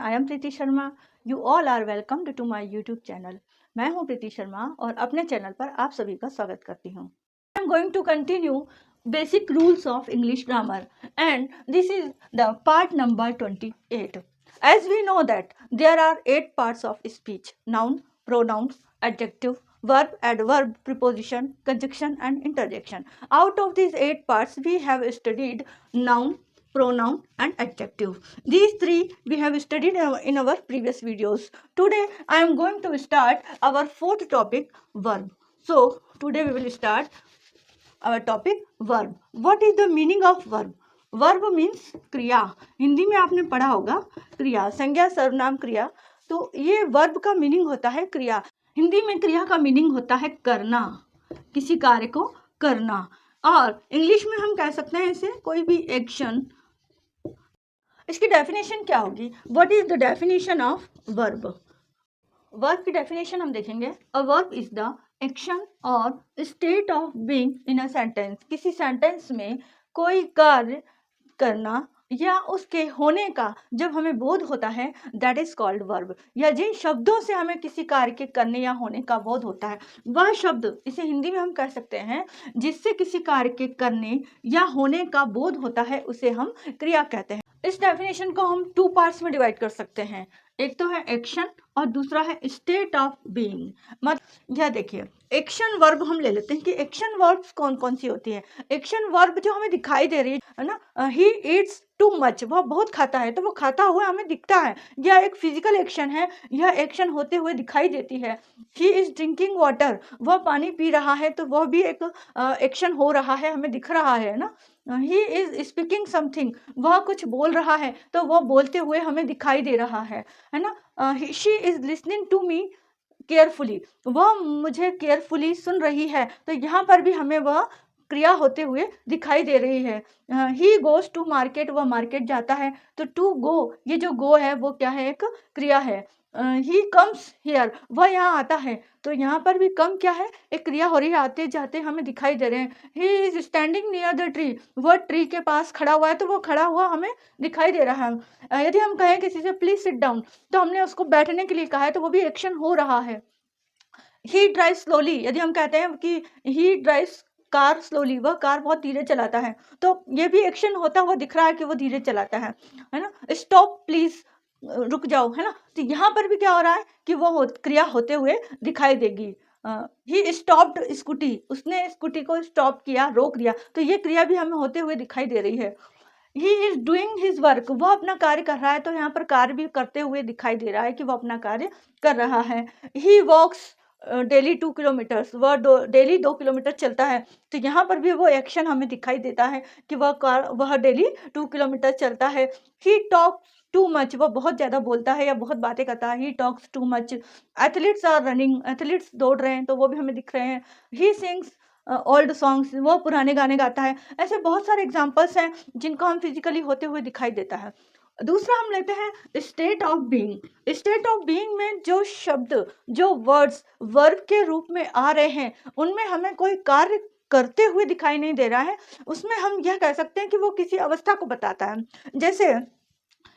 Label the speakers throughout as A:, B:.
A: I am Preeti Sharma. You all are welcome to my YouTube channel. मैं हूं प्रीति शर्मा और अपने चैनल पर आप सभी का स्वागत करती हूं। I am going to continue basic rules of English grammar and this is the part number 28. As we know that there are 8 parts of speech: noun, pronouns, adjective, verb, adverb, preposition, conjunction and interjection. Out of these 8 parts we have studied noun, pronoun and adjective. These three we have studied in our previous videos. Today I am going to start our fourth topic, verb. So today we will start our topic verb. What is the meaning of verb? Verb means क्रिया। हिंदी में आपने पढ़ा होगा क्रिया, संज्ञा, सर्वनाम, क्रिया। तो ये वर्ब का मीनिंग होता है क्रिया। हिंदी में क्रिया का मीनिंग होता है करना, किसी कार्य को करना। और इंग्लिश में हम कह सकते हैं इसे कोई भी एक्शन। इसकी डेफिनेशन क्या होगी? What is the definition of verb? Verb की डेफिनेशन हम देखेंगे। A verb is the action और state of being in a sentence. किसी सेंटेंस में कोई कार्य करना या उसके होने का जब हमें बोध होता है, दैट इज कॉल्ड वर्ब। या जिन शब्दों से हमें किसी कार्य के करने या होने का बोध होता है, वह शब्द, इसे हिंदी में हम कह सकते हैं, जिससे किसी कार्य के करने या होने का बोध होता है, उसे हम क्रिया कहते हैं। इस डेफिनेशन को हम 2 पार्ट्स में डिवाइड कर सकते हैं। एक तो है एक्शन और दूसरा है स्टेट ऑफ बीइंग। मतलब यह देखिए, एक्शन वर्ब हम ले लेते हैं कि एक्शन वर्ब्स कौन कौन सी होती है। एक्शन वर्ब जो हमें दिखाई दे रही है ना, ही ईट्स टू मच, वह बहुत खाता है, तो वो खाता हुआ हमें दिखता है, यह एक फिजिकल एक्शन है, यह एक्शन होते हुए दिखाई देती है। ही इज ड्रिंकिंग वाटर, वह पानी पी रहा है, तो वह भी एक एक्शन हो रहा है, हमें दिख रहा है ना। ही इज स्पीकिंग समथिंग, वह कुछ बोल रहा है, तो वह बोलते हुए हमें दिखाई दे रहा है ना। She is listening to me carefully, वह मुझे केयरफुली सुन रही है, तो यहाँ पर भी हमें वह क्रिया होते हुए दिखाई दे रही है। ही गोज टू मार्केट, वह मार्केट जाता है, तो टू गो, ये जो गो है वो क्या है? एक क्रिया है। ही कम्स हियर, वह यहाँ आता है, तो यहाँ पर भी कम क्या है? एक क्रिया हो रही है, आते जाते हमें दिखाई दे रहे हैं। He is standing near the tree, वह ट्री के पास खड़ा हुआ है, तो वो खड़ा हुआ हमें दिखाई दे रहा है। यदि हम कहें किसी से प्लीज सिट डाउन, तो हमने उसको बैठने के लिए कहा है, तो वो भी एक्शन हो रहा है। ही ड्राइव स्लोली, यदि हम कहते हैं कि ही ड्राइव्स कार स्लोली, वह कार बहुत धीरे चलाता है, तो ये भी एक्शन होता हुआ दिख रहा है कि वो धीरे चलाता है ना। स्टॉप प्लीज, रुक जाओ, है ना। तो यहाँ पर भी क्या हो रहा है कि वो क्रिया होते हुए दिखाई देगी। ही स्टॉप्ड स्कूटी, उसने स्कूटी को स्टॉप किया, रोक दिया, तो ये क्रिया भी हमें होते हुए दिखाई दे रही है। He is doing his work, वह अपना कार्य कर रहा है, तो यहाँ पर कार्य भी करते हुए दिखाई दे रहा है कि वह अपना कार्य कर रहा है। ही वॉक्स डेली 2 किलोमीटर्स, वह डेली 2 किलोमीटर चलता है, तो यहाँ पर भी वो एक्शन हमें दिखाई देता है कि वह डेली 2 किलोमीटर चलता है। ही टॉक्स टू मच, वह बहुत ज़्यादा बोलता है या बहुत बातें करता है। He talks too much. Athletes are running, athletes दौड़ रहे हैं, तो वो भी हमें दिख रहे हैं। ही सिंग्स ओल्ड सॉन्ग्स, वो पुराने गाने गाता है। ऐसे बहुत सारे एग्जाम्पल्स हैं जिनको हम फिजिकली होते हुए दिखाई देता है। दूसरा हम लेते हैं state of being. State of being में जो शब्द, जो वर्ड्स वर्ब के रूप में आ रहे हैं, उनमें हमें कोई कार्य करते हुए दिखाई नहीं दे रहा है, उसमें हम यह कह सकते हैं कि वो किसी अवस्था को बताता है। जैसे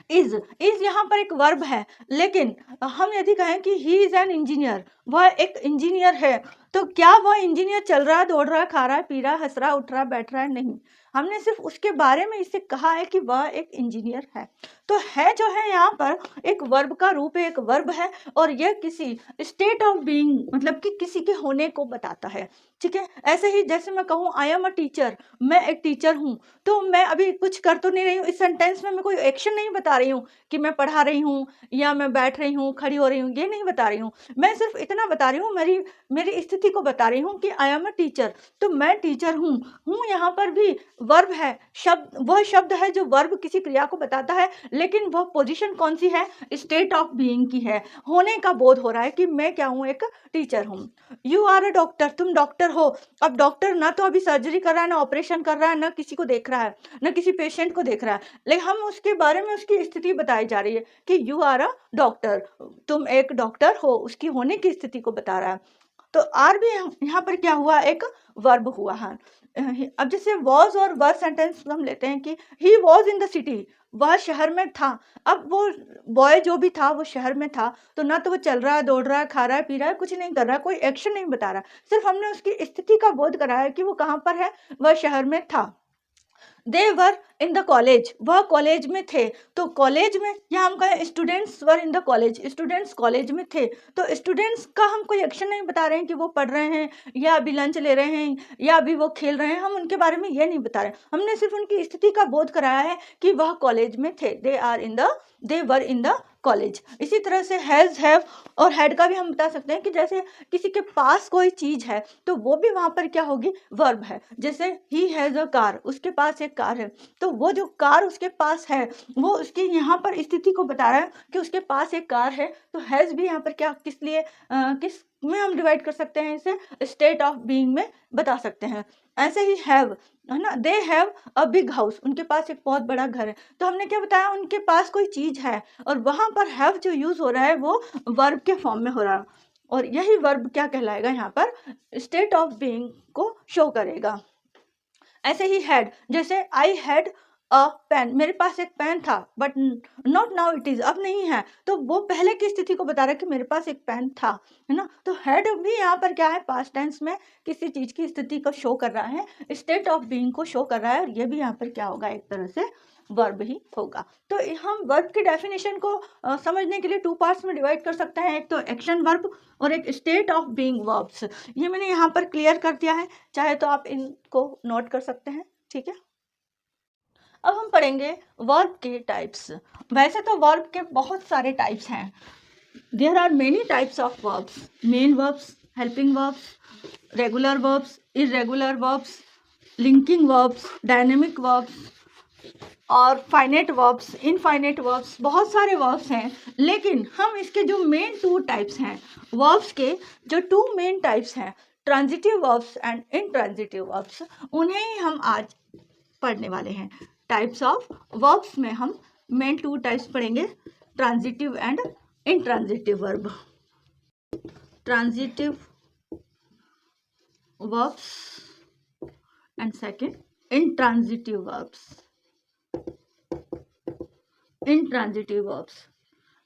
A: इज यहाँ पर एक वर्ब है, लेकिन हम यदि कहें कि ही इज एन इंजीनियर, वह एक इंजीनियर है, तो क्या वह इंजीनियर चल रहा है, दौड़ रहा है, खा रहा है, पी रहा है, हंस रहा है, उठ रहा है, बैठ रहा है? नहीं, हमने सिर्फ उसके बारे में इसे कहा है कि वह एक इंजीनियर है। तो है जो है यहाँ पर एक वर्ब का रूप है, एक वर्ब है, और यह किसी स्टेट ऑफ बीइंग, मतलब कि किसी के होने को बताता है। ठीक है, ऐसे ही जैसे मैं कहूँ आई एम अ टीचर, मैं एक टीचर हूँ, तो मैं अभी कुछ कर तो नहीं रही हूँ, इस सेंटेंस में मैं कोई एक्शन नहीं बता रही हूँ कि मैं पढ़ा रही हूँ या मैं बैठ रही हूँ, खड़ी हो रही हूँ, ये नहीं बता रही हूँ। मैं सिर्फ इतना बता रही हूँ, मेरी स्थिति को बता रही हूँ कि आई एम अ टीचर, तो मैं टीचर हूँ। यहाँ पर भी वर्ब है, शब्द वह शब्द है जो वर्ब किसी क्रिया को बताता है, लेकिन वह पोजीशन कौन सी है, स्टेट ऑफ बीइंग की है, होने का बोध हो रहा है कि मैं क्या हूँ, एक टीचर हूँ। यू आर अ डॉक्टर, तुम डॉक्टर हो। अब डॉक्टर ना तो अभी सर्जरी कर रहा है, ना ऑपरेशन कर रहा है, ना किसी को देख रहा है, ना किसी पेशेंट को देख रहा है, लेकिन हम उसके बारे में उसकी स्थिति बताई जा रही है कि यू आर अ डॉक्टर, तुम एक डॉक्टर हो, उसकी होने की स्थिति को बता रहा है। तो आर भी यहाँ पर क्या हुआ, एक वर्ब हुआ है। अब जैसे वॉज और वर सेंटेंस हम लेते हैं कि he was in the city, वह शहर में था। अब वो बॉय जो भी था वो शहर में था, तो ना तो वो चल रहा है, दौड़ रहा है, खा रहा है, पी रहा है, कुछ नहीं कर रहा है, कोई एक्शन नहीं बता रहा, सिर्फ हमने उसकी स्थिति का बोध कराया है कि वो कहाँ पर है, वह शहर में था। दे वर इन द कॉलेज, वह कॉलेज में थे। तो कॉलेज में, यहाँ हम कहें students were in the college, students college में थे। तो स्टूडेंट्स का हम कोई एक्शन नहीं बता रहे हैं कि वो पढ़ रहे हैं या अभी लंच ले रहे हैं या अभी वो खेल रहे हैं, हम उनके बारे में ये नहीं बता रहे, हमने सिर्फ उनकी स्थिति का बोध कराया है कि वह कॉलेज में थे। दे वर इन द कॉलेज। इसी तरह से हैज़, हैव और हैड का भी हम बता सकते हैं कि जैसे किसी के पास कोई चीज है तो वो भी वहां पर क्या होगी, वर्ब है। जैसे ही हैज अ कार, उसके पास एक कार है, तो वो जो कार उसके पास है वो उसकी यहाँ पर स्थिति को बता रहा है कि उसके पास एक कार है। तो हैज भी यहाँ पर क्या, किस लिए किस में हम डिवाइड कर सकते हैं, इसे स्टेट ऑफ बीइंग में बता सकते हैं। ऐसे ही हैव है ना, they have a big house, उनके पास एक बहुत बड़ा घर है। तो हमने क्या बताया, उनके पास कोई चीज है, और वहां पर हैव जो यूज हो रहा है वो वर्ब के फॉर्म में हो रहा है, और यही वर्ब क्या कहलाएगा, यहाँ पर स्टेट ऑफ बीइंग को शो करेगा। ऐसे ही हैड, जैसे आई हैड अ पेन, मेरे पास एक पेन था, but not now it is, अब नहीं है। तो वो पहले की स्थिति को बता रहा है कि मेरे पास एक पेन था, है ना। तो हैड भी यहाँ पर क्या है, पास्ट टेंस में किसी चीज की स्थिति को शो कर रहा है, स्टेट ऑफ बीइंग को शो कर रहा है, और ये भी यहाँ पर क्या होगा, एक तरह से वर्ब ही होगा। तो हम वर्ब की डेफिनेशन को समझने के लिए टू पार्ट्स में डिवाइड कर सकते हैं, एक तो एक्शन वर्ब और एक स्टेट ऑफ बीइंग वर्ब्स। ये मैंने यहाँ पर क्लियर कर दिया है, चाहे तो आप इनको नोट कर सकते हैं, ठीक है। अब हम पढ़ेंगे वर्ब के टाइप्स। वैसे तो वर्ब के बहुत सारे टाइप्स हैं, there are many types of verbs, main verbs, helping verbs, regular verbs, irregular verbs, linking verbs, dynamic verbs और फाइनेट वर्ब्स, इनफाइनेट वर्ब्स, बहुत सारे वर्ब्स हैं। लेकिन हम इसके जो मेन टू टाइप्स हैं, वर्ब्स के जो टू मेन टाइप्स हैं, transitive verbs and intransitive verbs, उन्हें ही हम आज पढ़ने वाले हैं। टाइप्स ऑफ वर्ब्स में हम मेन टू टाइप्स पढ़ेंगे, transitive and intransitive verb. Transitive verbs and second intransitive verbs. Intransitive verbs,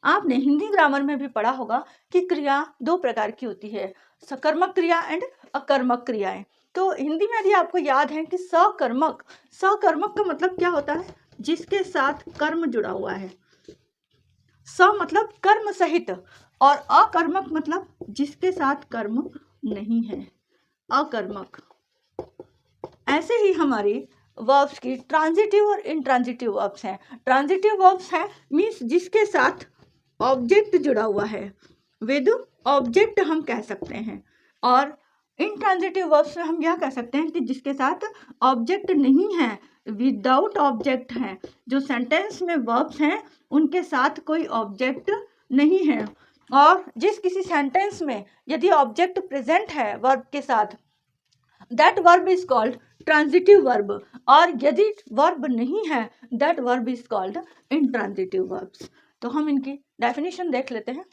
A: आपने हिंदी ग्रामर में भी पढ़ा होगा कि क्रिया दो प्रकार की होती है, सकर्मक क्रिया एंड अकर्मक क्रियाएं। तो हिंदी में यदि आपको याद है कि सकर्मक, सकर्मक का मतलब क्या होता है, जिसके साथ कर्म जुड़ा हुआ है। स मतलब कर्म सहित, और अकर्मक मतलब जिसके साथ कर्म नहीं है, अकर्मक। ऐसे ही हमारी वर्ब्स की ट्रांजिटिव और इनट्रांजिटिव वर्ब्स हैं। ट्रांजिटिव वर्ब्स हैं मीन्स जिसके साथ ऑब्जेक्ट जुड़ा हुआ है, विद ऑब्जेक्ट हम कह सकते हैं। और इनट्रांजिटिव वर्ब्स में हम यह कह सकते हैं कि जिसके साथ ऑब्जेक्ट नहीं है, विदाउट ऑब्जेक्ट हैं। जो सेंटेंस में वर्ब्स हैं उनके साथ कोई ऑब्जेक्ट नहीं है, और जिस किसी सेंटेंस में यदि ऑब्जेक्ट प्रेजेंट है वर्ब के साथ, that verb is called transitive verb, और यदि वर्ब नहीं है that verb is called intransitive verbs. तो हम इनकी डेफिनेशन देख लेते हैं।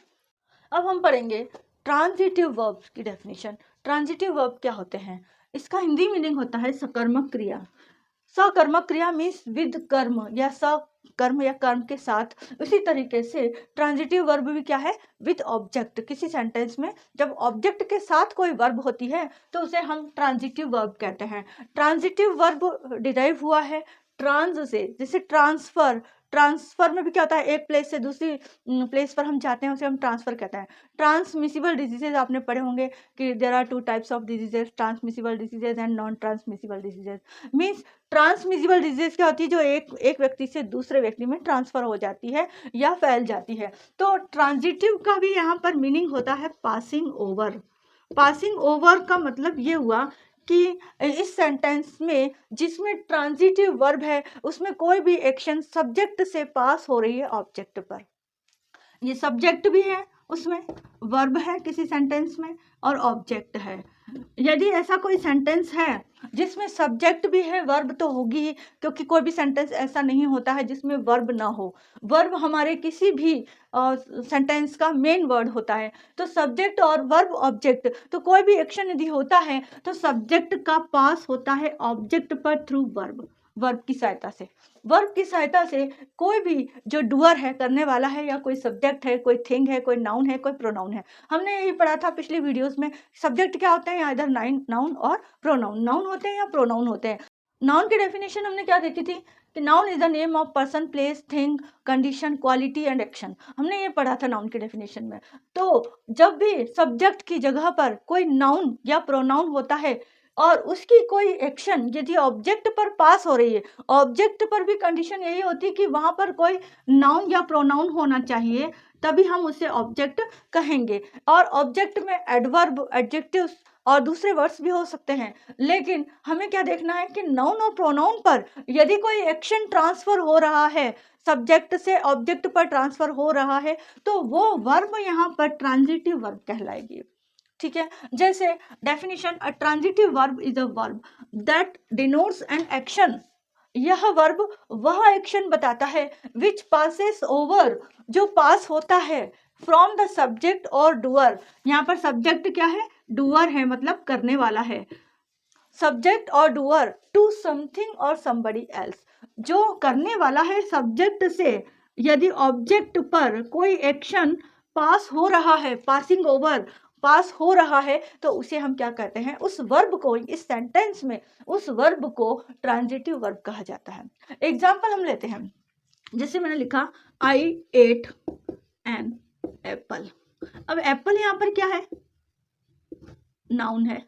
A: अब हम पढ़ेंगे ट्रांजिटिव वर्ब्स की डेफिनेशन। ट्रांजिटिव वर्ब क्या होते हैं, इसका हिंदी मीनिंग होता है सकर्मक क्रिया। सकर्मक क्रिया मीन्स विद कर्म या कर्म या कर्म के साथ। उसी तरीके से ट्रांजिटिव वर्ब भी क्या है, विद ऑब्जेक्ट। किसी सेंटेंस में जब ऑब्जेक्ट के साथ कोई वर्ब होती है तो उसे हम ट्रांजिटिव वर्ब कहते हैं। ट्रांजिटिव वर्ब डिराइव हुआ है ट्रांस से, जैसे ट्रांसफर। ट्रांसफर में भी क्या होता है, एक प्लेस से दूसरी प्लेस पर हम जाते हैं, उसे हम ट्रांसफर कहते हैं। ट्रांसमिसिबल डिजीजेज आपने पढ़े होंगे कि there are two types of diseases, transmissible diseases and non transmissible diseases. Means transmissible disease क्या होती है, जो एक व्यक्ति से दूसरे व्यक्ति में ट्रांसफर हो जाती है या फैल जाती है। तो ट्रांजिटिव का भी यहाँ पर मीनिंग होता है पासिंग ओवर। पासिंग ओवर का मतलब ये हुआ कि इस सेंटेंस में जिसमें ट्रांजिटिव वर्ब है उसमें कोई भी एक्शन सब्जेक्ट से पास हो रही है ऑब्जेक्ट पर। ये सब्जेक्ट भी है, उसमें वर्ब है किसी सेंटेंस में और ऑब्जेक्ट है। यदि ऐसा कोई सेंटेंस है जिसमें सब्जेक्ट भी है, वर्ब तो होगी ही, क्योंकि कोई भी सेंटेंस ऐसा नहीं होता है जिसमें वर्ब ना हो। वर्ब हमारे किसी भी सेंटेंस का मेन वर्ड होता है। तो सब्जेक्ट और वर्ब ऑब्जेक्ट, तो कोई भी एक्शन यदि होता है तो सब्जेक्ट का पास होता है ऑब्जेक्ट पर थ्रू वर्ब, वर्ब की सहायता से। वर्ब की सहायता से कोई भी जो डूअर है, करने वाला है, या कोई सब्जेक्ट है, कोई थिंग है, कोई नाउन है, कोई प्रोनाउन है। हमने यही पढ़ा था पिछली वीडियोस में, सब्जेक्ट क्या होते हैं, इधर नाउन और प्रोनाउन। नाउन होते हैं या प्रोनाउन होते हैं। नाउन की डेफिनेशन हमने क्या देखी थी कि noun is the name of person, place, thing, condition, quality and action. हमने ये पढ़ा था नाउन की डेफिनेशन में। तो जब भी सब्जेक्ट की जगह पर कोई नाउन या प्रोनाउन होता है और उसकी कोई एक्शन यदि ऑब्जेक्ट पर पास हो रही है, ऑब्जेक्ट पर भी कंडीशन यही होती है कि वहां पर कोई नाउन या प्रोनाउन होना चाहिए, तभी हम उसे ऑब्जेक्ट कहेंगे। और ऑब्जेक्ट में एडवर्ब, एडजेक्टिव्स और दूसरे वर्ड्स भी हो सकते हैं। लेकिन हमें क्या देखना है कि नाउन और प्रोनाउन पर यदि कोई एक्शन ट्रांसफर हो रहा है, सब्जेक्ट से ऑब्जेक्ट पर ट्रांसफर हो रहा है, तो वो वर्ब यहाँ पर ट्रांजिटिव वर्ब कहलाएगी। ठीक है, जैसे definition, a transitive verb is a verb that denotes an action. यह वर्ब वह एक्शन बताता है विच पासेस ओवर, जो पास होता है फ्रॉम द सब्जेक्ट और डूअर। यहाँ पर सब्जेक्ट क्या है, डूअर है, मतलब करने वाला है। सब्जेक्ट और डूअर टू समथिंग और समबडी एल्स, जो करने वाला है सब्जेक्ट से यदि ऑब्जेक्ट पर कोई एक्शन पास हो रहा है, पासिंग ओवर, पास हो रहा है, तो उसे हम क्या कहते हैं, उस वर्ब को, इस सेंटेंस में उस वर्ब को ट्रांजिटिव वर्ब कहा जाता है। एग्जाम्पल हम लेते हैं, जैसे मैंने लिखा आई एट एन एप्पल। अब एप्पल यहाँ पर क्या है, नाउन है,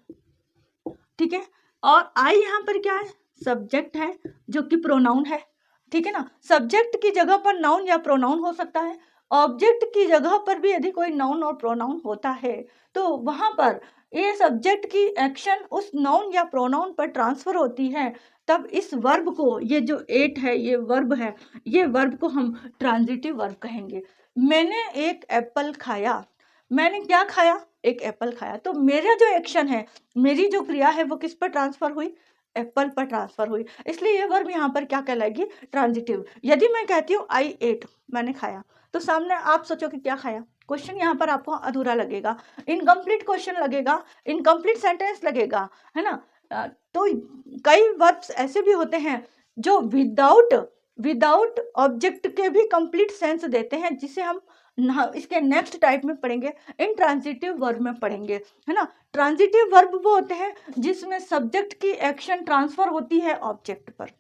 A: ठीक है, और आई यहाँ पर क्या है, सब्जेक्ट है, जो कि प्रोनाउन है। ठीक है ना, सब्जेक्ट की जगह पर नाउन या प्रोनाउन हो सकता है। ऑब्जेक्ट की जगह पर भी यदि कोई नाउन और प्रोनाउन होता है तो वहां पर ये सब्जेक्ट की एक्शन उस नाउन या प्रोनाउन पर ट्रांसफर होती है, तब इस वर्ब को, ये जो एट है ये वर्ब है, ये वर्ब को हम ट्रांजिटिव वर्ब कहेंगे। मैंने एक एप्पल खाया, मैंने क्या खाया, एक एप्पल खाया, तो मेरा जो एक्शन है, मेरी जो क्रिया है वो किस पर ट्रांसफर हुई, एप्पल पर ट्रांसफर हुई, इसलिए ये वर्ब यहाँ पर क्या कहलाएगी, ट्रांजिटिव। यदि मैं कहती हूँ आई एट, मैंने खाया, तो सामने आप सोचो कि क्या खाया, क्वेश्चन यहाँ पर आपको अधूरा लगेगा, इनकम्प्लीट क्वेश्चन लगेगा, इनकम्प्लीट सेंटेंस लगेगा, है ना। तो कई वर्ब्स ऐसे भी होते हैं जो विदाउट ऑब्जेक्ट के भी कंप्लीट सेंस देते हैं, जिसे हम इसके नेक्स्ट टाइप में पढ़ेंगे, इंट्रांजिटिव वर्ब में पढ़ेंगे, है ना। ट्रांजिटिव वर्ब वो होते हैं जिसमें सब्जेक्ट की एक्शन ट्रांसफर होती है ऑब्जेक्ट पर।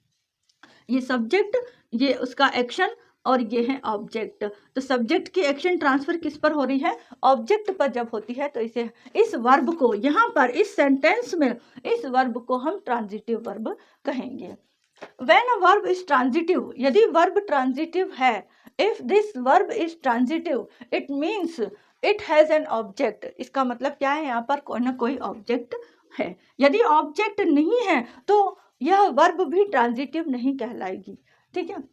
A: ये सब्जेक्ट, ये उसका एक्शन, और ये है ऑब्जेक्ट। तो सब्जेक्ट की एक्शन ट्रांसफर किस पर हो रही है, ऑब्जेक्ट पर जब होती है, तो इसे, इस वर्ब को यहाँ पर इस सेंटेंस में इस वर्ब को हम ट्रांजिटिव वर्ब कहेंगे। When a verb is transitive, यदि वर्ब ट्रांजिटिव है, if this verb is transitive, it means it has an object। इसका मतलब क्या है, यहाँ पर कोई ना कोई ऑब्जेक्ट है। यदि ऑब्जेक्ट नहीं है तो यह वर्ब भी ट्रांजिटिव नहीं कहलाएगी। ठीक है,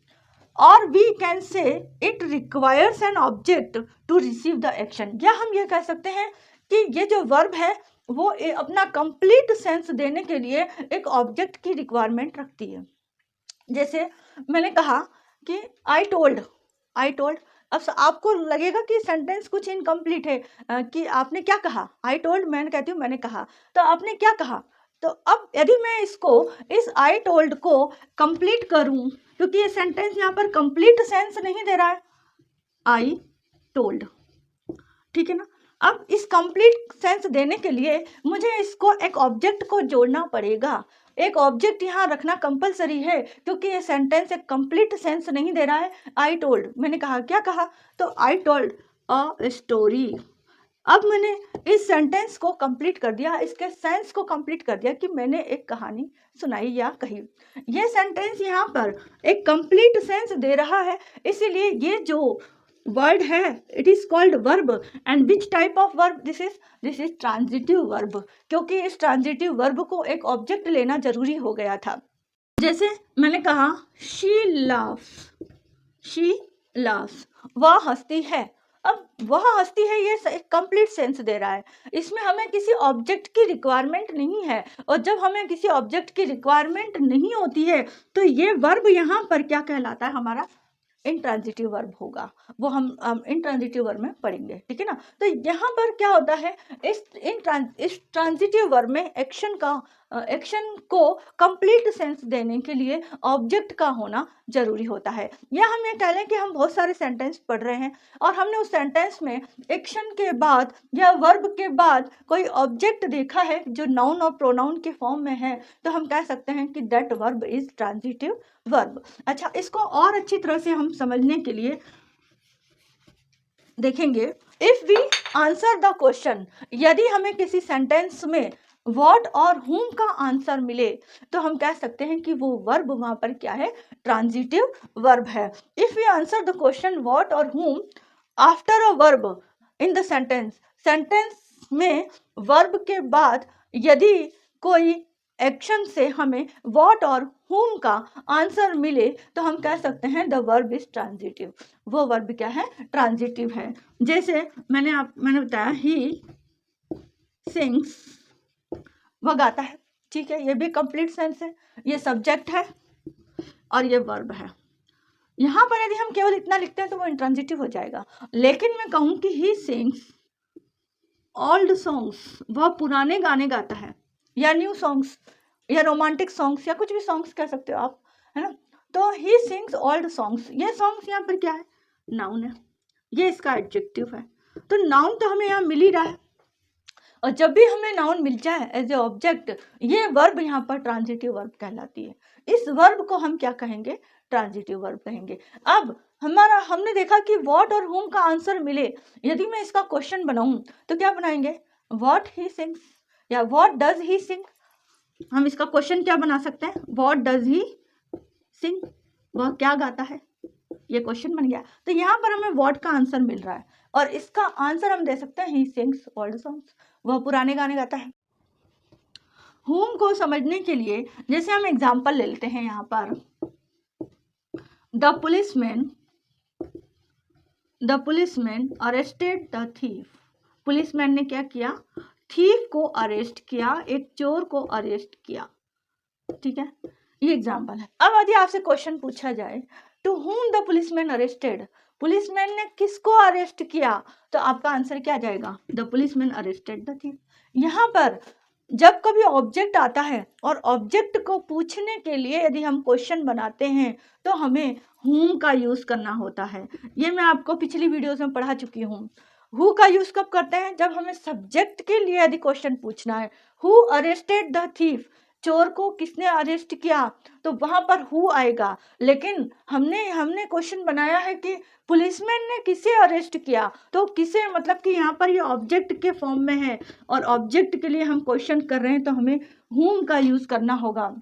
A: और we can say it requires an object to receive the action, या हम ये कह सकते हैं कि ये जो वर्ब है वो अपना कंप्लीट सेंस देने के लिए एक ऑब्जेक्ट की रिक्वायरमेंट रखती है। जैसे मैंने कहा कि आई टोल्ड, अब आपको लगेगा कि सेंटेंस कुछ इनकम्प्लीट है, कि आपने क्या कहा, आई टोल्ड, मैं कहती हूँ मैंने कहा, तो आपने क्या कहा। तो अब यदि मैं इसको, इस आई टोल्ड को कंप्लीट करूं, क्योंकि ये सेंटेंस यहाँ पर कंप्लीट सेंस नहीं दे रहा है, आई टोल्ड, ठीक है ना। अब इस कंप्लीट सेंस देने के लिए मुझे इसको एक ऑब्जेक्ट को जोड़ना पड़ेगा, एक ऑब्जेक्ट यहाँ रखना कंपलसरी है, क्योंकि ये सेंटेंस एक कंप्लीट सेंस नहीं दे रहा है। आई टोल्ड, मैंने कहा, क्या कहा, तो आई टोल्ड अ स्टोरी। अब मैंने इस सेंटेंस को कंप्लीट कर दिया, इसके सेंस को कंप्लीट कर दिया कि मैंने एक कहानी सुनाई या कही। ये सेंटेंस यहाँ पर एक कंप्लीट सेंस दे रहा है, इसीलिए ये जो वर्ड है, it is called verb. And which type of verb this is transitive verb, क्योंकि इस ट्रांजिटिव वर्ब को एक ऑब्जेक्ट लेना जरूरी हो गया था। जैसे मैंने कहा शी लाफ्स, वह हंसती है। अब वह हंसती है ये कंप्लीट सेंस दे रहा है, इसमें हमें किसी ऑब्जेक्ट की रिक्वायरमेंट नहीं है। और जब हमें किसी ऑब्जेक्ट की रिक्वायरमेंट नहीं होती है तो ये वर्ब यहाँ पर क्या कहलाता है, हमारा इंट्रांजिटिव वर्ब होगा। वो हम इंट्रांजिटिव वर्ब में पढ़ेंगे, ठीक है ना। तो यहाँ पर क्या होता है, इस ट्रांजिटिव वर्ब में एक्शन को कंप्लीट सेंस देने के लिए ऑब्जेक्ट का होना जरूरी होता है। या हम ये कह लें कि हम बहुत सारे सेंटेंस पढ़ रहे हैं और हमने उस सेंटेंस में एक्शन के बाद या वर्ब के बाद कोई ऑब्जेक्ट देखा है जो नाउन और प्रोनाउन के फॉर्म में है, तो हम कह सकते हैं कि that verb is transitive verb. अच्छा, इसको और अच्छी तरह से हम समझने के लिए देखेंगे, if we answer the question, यदि हमें किसी सेंटेंस में व्हाट और whom का आंसर मिले तो हम कह सकते हैं कि वो वर्ब वहां पर क्या है, ट्रांजिटिव वर्ब है। If we answer the question what और whom after a verb in the sentence में वर्ब के बाद यदि कोई एक्शन से हमें व्हाट और whom का आंसर मिले तो हम कह सकते हैं द वर्ब इज ट्रांजिटिव, वो वर्ब क्या है, ट्रांजिटिव है। जैसे मैंने बताया ही सिंग्स, वह गाता है, ठीक है, ये भी कंप्लीट सेंस है, ये सब्जेक्ट है और ये वर्ब है। यहाँ पर यदि हम केवल इतना लिखते हैं तो वो इंट्रांजिटिव हो जाएगा। लेकिन मैं कहूँ कि ही सिंग्स ओल्ड सॉन्ग्स, वह पुराने गाने गाता है, या न्यू सॉन्ग्स या रोमांटिक सॉन्ग्स या कुछ भी सॉन्ग्स कह सकते हो आप, है ना। तो ही सिंग्स ओल्ड सॉन्ग्स, ये सॉन्ग्स यहाँ पर क्या है, नाउन है, ये इसका एडजेक्टिव है। तो नाउन तो हमें यहाँ मिल ही रहा है, और जब भी हमें नाउन मिल जाए एज ए ऑब्जेक्ट, ये वर्ब यहाँ पर ट्रांजिटिव वर्ब कहलाती है। इस वर्ब को हम क्या कहेंगे, ट्रांजिटिव वर्ब कहेंगे। अब हमने देखा कि व्हाट और whom का आंसर मिले, यदि मैं इसका क्वेश्चन बनाऊं तो क्या बनाएंगे, व्हाट ही सिंग्स या व्हाट डज ही सिंग। हम इसका क्वेश्चन क्या बना सकते हैं, व्हाट डज ही सिंग, वह क्या गाता है, ये क्वेश्चन बन गया। तो यहाँ पर हमें व्हाट का आंसर मिल रहा है और इसका आंसर हम दे सकते हैं ही सिंग्स ओल्ड सॉन्ग्स, वह पुराने गाने गाता है। whom को समझने के लिए जैसे हम एग्जांपल ले लेते हैं, यहाँ पर the policeman arrested the thief, policeman ने क्या किया, थीफ को अरेस्ट किया, एक चोर को अरेस्ट किया, ठीक है, ये एग्जांपल है। अब यदि आपसे क्वेश्चन पूछा जाए to whom the policeman arrested, policeman ने किसको अरेस्ट किया, तो आपका आंसर क्या जाएगा, the policeman arrested the thief. यहाँ पर जब कभी ऑब्जेक्ट आता है और ऑब्जेक्ट को पूछने के लिए यदि हम क्वेश्चन बनाते हैं तो हमें whom का यूज करना होता है। ये मैं आपको पिछली वीडियोस में पढ़ा चुकी हूँ। हु का यूज कब करते हैं, जब हमें सब्जेक्ट के लिए यदि क्वेश्चन पूछना है, हु अरेस्टेड द थीफ, चोर को किसने अरेस्ट किया, तो वहां पर हु आएगा। लेकिन हमने क्वेश्चन बनाया है कि पुलिसमैन ने किसे अरेस्ट किया, तो किसे मतलब कि यहाँ पर ये ऑब्जेक्ट के फॉर्म में है और ऑब्जेक्ट के लिए हम क्वेश्चन कर रहे हैं तो हमें whom का यूज करना होगा,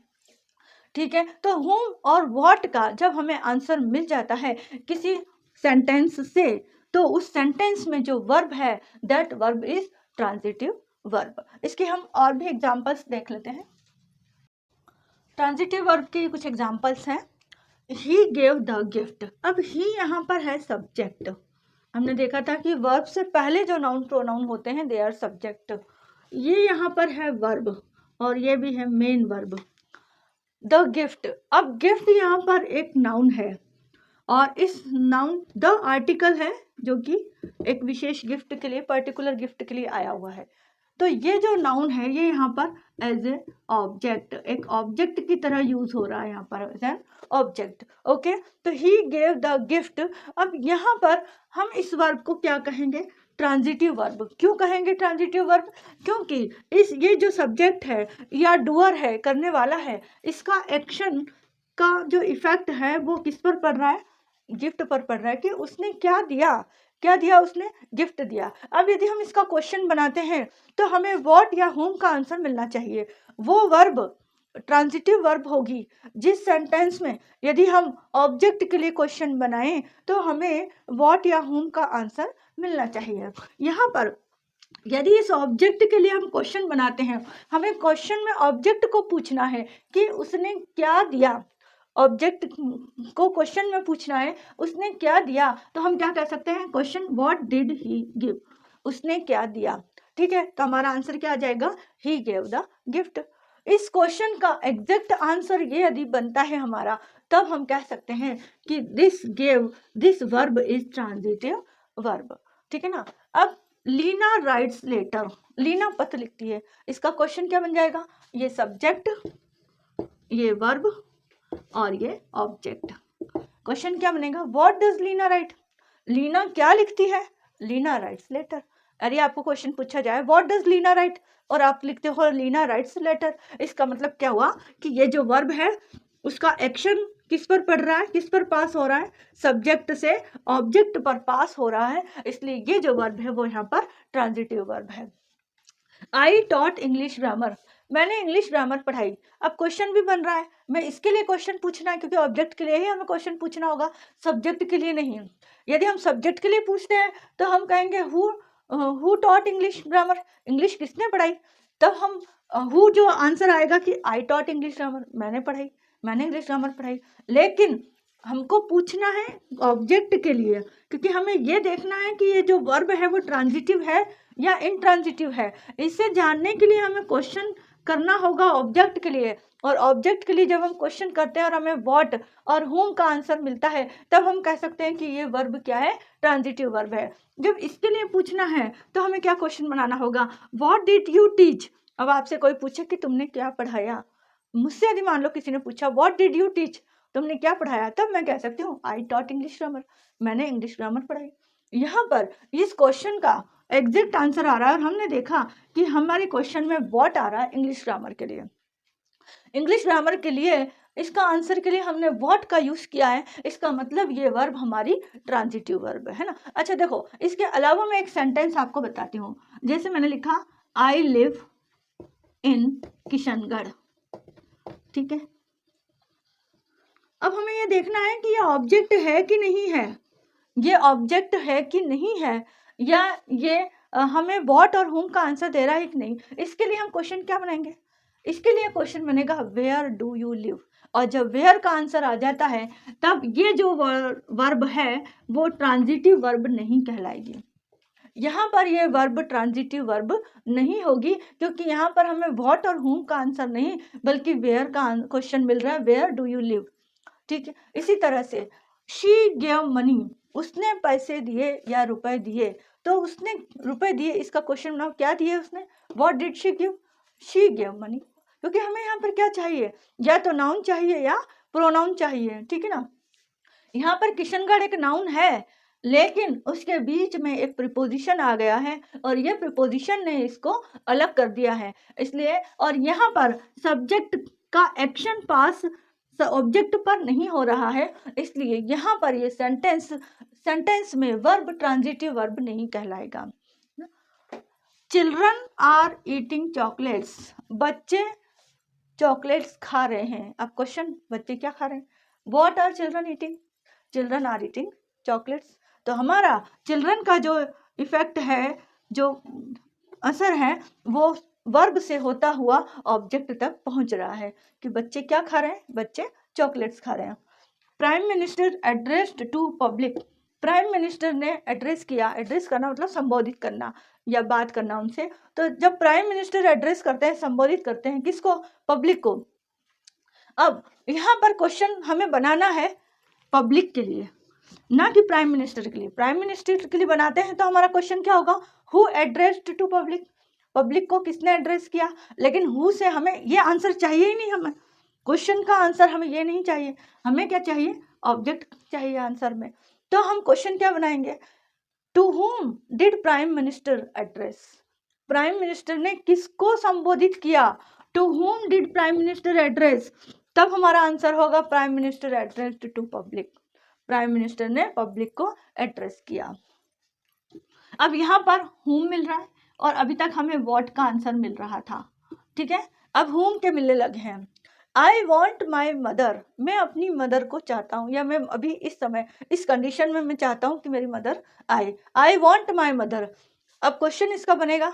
A: ठीक है। तो whom और what का जब हमें आंसर मिल जाता है किसी सेंटेंस से, तो उस सेंटेंस में जो वर्ब है that verb is transitive verb. इसके हम और भी एग्जांपल्स देख लेते हैं। ट्रांजिटिव वर्ब के कुछ एग्जांपल्स हैं। ही गेव द गिफ्ट, अब ही यहाँ पर है सब्जेक्ट। हमने देखा था कि वर्ब से पहले जो नाउन प्रोनाउन होते हैं दे आर सब्जेक्ट, ये यहाँ पर है वर्ब और ये भी है मेन वर्ब। द गिफ्ट, अब गिफ्ट यहाँ पर एक नाउन है और इस नाउन द आर्टिकल है जो कि एक विशेष गिफ्ट के लिए, पर्टिकुलर गिफ्ट के लिए आया हुआ है। तो ये जो नाउन है ये यहाँ पर एज ए ऑब्जेक्ट, एक ऑब्जेक्ट की तरह यूज हो रहा है यहाँ पर एज एन ऑब्जेक्ट, ओके। तो ही गेव द गिफ्ट, अब यहाँ पर हम इस वर्ब को क्या कहेंगे, ट्रांजिटिव वर्ब। क्यों कहेंगे ट्रांजिटिव वर्ब, क्योंकि ये जो सब्जेक्ट है या डूअर है, करने वाला है, इसका एक्शन का जो इफेक्ट है वो किस पर पड़ रहा है, गिफ्ट पर पड़ रहा है कि उसने क्या दिया, उसने गिफ्ट दिया। अब यदि हम इसका क्वेश्चन बनाते हैं तो हमें व्हाट या whom का आंसर मिलना चाहिए। वो वर्ब ट्रांजिटिव वर्ब होगी, जिस सेंटेंस में यदि हम ऑब्जेक्ट के लिए क्वेश्चन बनाएं तो हमें व्हाट या whom का आंसर मिलना चाहिए। यहाँ पर यदि इस ऑब्जेक्ट के लिए हम क्वेश्चन बनाते हैं, हमें क्वेश्चन में ऑब्जेक्ट को पूछना है कि उसने क्या दिया, ऑब्जेक्ट को क्वेश्चन में पूछना है उसने क्या दिया, तो हम क्या कह सकते हैं, question what did he give, उसने क्या दिया। ठीक है, तो हमारा आंसर क्या आ जाएगा, ही गेव द गिफ्ट। इस क्वेश्चन का एग्जैक्ट आंसर ये यदि बनता है हमारा, तब हम कह सकते हैं कि this gave, this verb is transitive verb. ठीक है ना। अब लीना राइट्स लेटर, लीना पत्र लिखती है, इसका क्वेश्चन क्या बन जाएगा, ये सब्जेक्ट, ये वर्ब और ये ऑब्जेक्ट। क्वेश्चन क्या बनेगा, what does Leena write, Leena क्या लिखती है, लीना राइट्स लेटर। अरे आपको क्वेश्चन पूछा जाए व्हाट डज लीना राइट और आप लिखते हो लीना राइट्स लेटर, इसका मतलब क्या हुआ कि ये जो वर्ब है उसका एक्शन किस पर पड़ रहा है, किस पर पास हो रहा है, सब्जेक्ट से ऑब्जेक्ट पर पास हो रहा है, इसलिए ये जो वर्ब है वो यहाँ पर ट्रांजिटिव वर्ब है। आई टॉट इंग्लिश ग्रामर, मैंने इंग्लिश ग्रामर पढ़ाई। अब क्वेश्चन भी बन रहा है, मैं इसके लिए क्वेश्चन पूछना है क्योंकि ऑब्जेक्ट के लिए ही हमें क्वेश्चन पूछना होगा, सब्जेक्ट के लिए नहीं। यदि हम सब्जेक्ट के लिए पूछते हैं तो हम कहेंगे who taught English grammar, English किसने पढ़ाई, तब हम हु जो आंसर आएगा कि आई टॉट इंग्लिश ग्रामर, मैंने पढ़ाई, मैंने इंग्लिश ग्रामर पढ़ाई। लेकिन हमको पूछना है ऑब्जेक्ट के लिए, क्योंकि हमें ये देखना है कि ये जो वर्ब है वो ट्रांजिटिव है या इनट्रांजिटिव है। इसे जानने के लिए हमें क्वेश्चन करना होगा ऑब्जेक्ट के लिए, और ऑब्जेक्ट के लिए जब हम क्वेश्चन करते हैं और हमें व्हाट और whom का आंसर मिलता है, तब हम कह सकते हैं कि ये वर्ब क्या है, ट्रांजिटिव वर्ब है। जब इसके लिए पूछना है तो हमें क्या क्वेश्चन बनाना होगा, व्हाट डिड यू टीच। अब आपसे कोई पूछे कि तुमने क्या पढ़ाया, मुझसे यदि मान लो किसी ने पूछा व्हाट डिड यू टीच, तुमने क्या पढ़ाया, तब मैं कह सकती हूँ आई टॉट इंग्लिश ग्रामर, मैंने इंग्लिश ग्रामर पढ़ाई। यहाँ पर इस क्वेश्चन का एग्जैक्ट आंसर आ रहा है और हमने देखा कि हमारे क्वेश्चन में व्हाट आ रहा है इंग्लिश ग्रामर के लिए। इंग्लिश ग्रामर के लिए इसका आंसर के लिए हमने व्हाट का यूज किया है, इसका मतलब ये वर्ब हमारी ट्रांजिटिव वर्ब है ना। अच्छा देखो, इसके अलावा मैं एक सेंटेंस आपको बताती हूँ। जैसे मैंने लिखा आई लिव इन किशनगढ़, ठीक है। अब हमें ये देखना है कि ये ऑब्जेक्ट है कि नहीं है, ये ऑब्जेक्ट है कि नहीं है, या ये हमें व्हाट और whom का आंसर दे रहा है कि नहीं। इसके लिए हम क्वेश्चन क्या बनाएंगे, इसके लिए क्वेश्चन बनेगा वेयर डू यू लिव, और जब वेयर का आंसर आ जाता है तब ये जो वर्ब है वो ट्रांजिटिव वर्ब नहीं कहलाएगी। यहाँ पर ये वर्ब ट्रांजिटिव वर्ब नहीं होगी, क्योंकि यहाँ पर हमें व्हाट और whom का आंसर नहीं बल्कि वेयर का क्वेश्चन मिल रहा है, वेयर डू यू लिव। ठीक है, इसी तरह से शी गेव मनी, उसने पैसे दिए या रुपए दिए, तो उसने रुपए दिए, इसका क्वेश्चन बनाओ क्या दिए उसने, what did she give, she gave money. क्योंकि हमें यहाँ पर क्या चाहिए, या तो नाउन चाहिए या प्रोनाउन चाहिए। ठीक है ना। यहाँ पर किशनगढ़ एक नाउन है, लेकिन उसके बीच में एक प्रीपोजिशन आ गया है और ये प्रीपोजिशन ने इसको अलग कर दिया है, इसलिए। और यहाँ पर सब्जेक्ट का एक्शन पास ऑब्जेक्ट पर नहीं हो रहा है, इसलिए यहाँ पर ये सेंटेंस में वर्ब ट्रांजिटिव वर्ब नहीं कहलाएगा। चिल्ड्रन आर ईटिंग चॉकलेट्स, बच्चे चॉकलेट्स खा रहे हैं। अब क्वेश्चन, बच्चे क्या खा रहे हैं, what are children eating, children are eating chocolates. तो हमारा चिल्ड्रन का जो इफेक्ट है, जो असर है, वो वर्ब से होता हुआ ऑब्जेक्ट तक पहुंच रहा है कि बच्चे क्या खा रहे हैं, बच्चे चॉकलेट्स खा रहे हैं। Prime minister addressed to public, prime minister ने एड्रेस किया, एड्रेस करना मतलब संबोधित करना या बात करना उनसे। तो जब प्राइम मिनिस्टर एड्रेस करते हैं, संबोधित करते हैं किसको, पब्लिक को। अब यहाँ पर क्वेश्चन हमें बनाना है पब्लिक के लिए, ना कि प्राइम मिनिस्टर के लिए। प्राइम मिनिस्टर के लिए बनाते हैं तो हमारा क्वेश्चन क्या होगा, who addressed to public, public को किसने एड्रेस किया। लेकिन हु से हमें ये आंसर चाहिए ही नहीं, हमें क्वेश्चन का आंसर हमें ये नहीं चाहिए, हमें क्या चाहिए, ऑब्जेक्ट चाहिए आंसर में। तो हम क्वेश्चन क्या बनाएंगे, to whom did prime minister address, prime minister ने किसको संबोधित किया, to whom did prime minister address, तब हमारा आंसर होगा prime minister addressed to public, prime minister ने पब्लिक को एड्रेस किया। अब यहाँ पर हुम मिल रहा है और अभी तक हमें व्हाट का आंसर मिल रहा था। ठीक है, अब हुम के मिलने लगे हैं। आई वॉन्ट माई मदर, मैं अपनी मदर को चाहता हूँ, या मैं अभी इस समय इस कंडीशन में मैं चाहता हूँ कि मेरी मदर आए। I want my mother. अब क्वेश्चन इसका बनेगा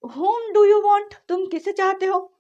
A: whom do you want, तुम किसे चाहते हो?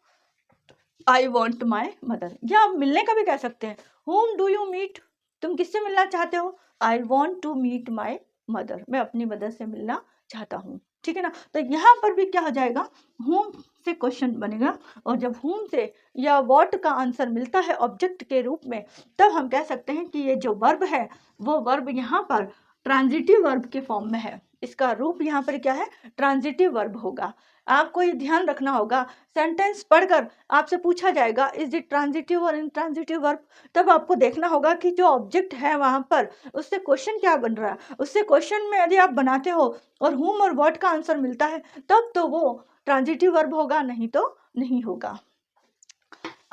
A: I want my mother. या आप मिलने का भी कह सकते हैं, whom do you meet, तुम किससे मिलना चाहते हो? I want to meet my mother, मैं अपनी मदर से मिलना चाहता हूँ। ठीक है ना। तो यहाँ पर भी क्या हो जाएगा, whom से क्वेश्चन बनेगा, और जब whom से या what का आंसर मिलता है ऑब्जेक्ट के रूप में, तब हम कह सकते हैं कि ये जो वर्ब है वो वर्ब यहाँ पर ट्रांजिटिव वर्ब के फॉर्म में है। इसका रूप यहाँ पर क्या है, ट्रांजिटिव वर्ब होगा। आपको ये ध्यान रखना होगा, सेंटेंस पढ़कर आपसे पूछा जाएगा इज इट ट्रांजिटिव और इंट्रांजिटिव वर्ब, तब आपको देखना होगा कि जो ऑब्जेक्ट है वहां पर उससे क्वेश्चन क्या बन रहा है। उससे क्वेश्चन में यदि आप बनाते हो और हुम और व्हाट का आंसर मिलता है, तब तो वो ट्रांजिटिव वर्ब होगा, नहीं तो नहीं होगा।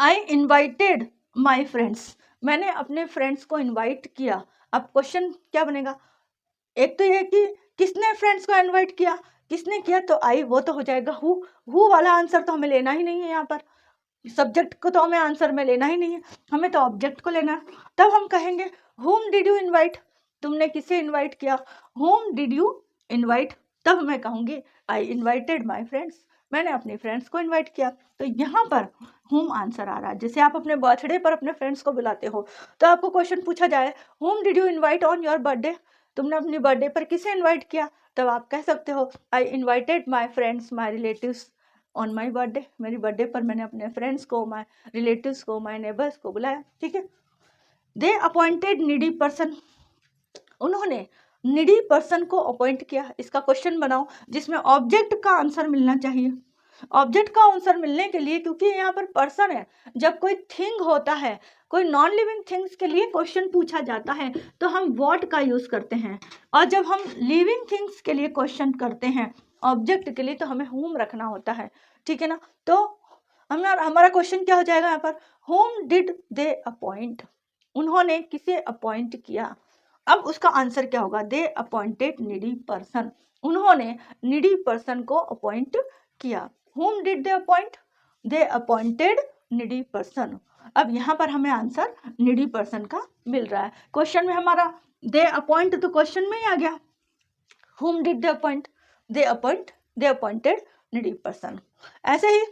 A: आई इन्वाइटेड माई फ्रेंड्स, मैंने अपने फ्रेंड्स को इन्वाइट किया। अब क्वेश्चन क्या बनेगा, एक तो ये कि किसने फ्रेंड्स को इनवाइट किया, किसने किया, तो आई वो तो हो जाएगा हु वाला आंसर तो हमें लेना ही नहीं है। यहाँ पर सब्जेक्ट को तो हमें आंसर में लेना ही नहीं है, हमें तो ऑब्जेक्ट को लेना है। तब हम कहेंगे whom did you invite, तुमने किसे इनवाइट किया, whom did you invite। तब मैं कहूँगी आई इन्वाइटेड माई फ्रेंड्स, मैंने अपने फ्रेंड्स को इनवाइट किया। तो यहाँ पर whom आंसर आ रहा है। जैसे आप अपने बर्थडे पर अपने फ्रेंड्स को बुलाते हो, तो आपको क्वेश्चन पूछा जाए whom did you invite on your birthday, तुमने अपनी बर्थडे पर किसे इनवाइट किया, तब आप कह सकते हो I invited my friends my relatives on my birthday, मेरी बर्थडे पर मैंने अपने फ्रेंड्स को, माई रिलेटिव्स को, माई नेबर्स को बुलाया। ठीक है। दे अपॉइंटेड नीडी पर्सन, उन्होंने नीडी पर्सन को अपॉइंट किया। इसका क्वेश्चन बनाओ जिसमें ऑब्जेक्ट का आंसर मिलना चाहिए। ऑब्जेक्ट का आंसर मिलने के लिए, क्योंकि यहाँ पर पर्सन है, जब कोई थिंग होता है, कोई नॉन लिविंग थिंग्स के लिए क्वेश्चन पूछा जाता है तो हम व्हाट का यूज करते हैं, और जब हम लिविंग थिंग्स के लिए क्वेश्चन करते हैं ऑब्जेक्ट के लिए, तो हमें whom रखना होता है। ठीक है ना। तो हमारा क्वेश्चन क्या हो जाएगा यहाँ पर, whom did they appoint, उन्होंने किसे अपॉइंट किया। अब उसका आंसर क्या होगा, दे अपॉइंटेड नीडी पर्सन, उन्होंने नीडी पर्सन को अपॉइंट किया। whom did they appoint, they appointed needy person। अब यहाँ पर हमें आंसर नीडी पर्सन का मिल रहा है। क्वेश्चन में हमारा दे अपॉइंट तो क्वेश्चन में ही आ गया, whom did they appoint, they appointed needy person। ऐसे ही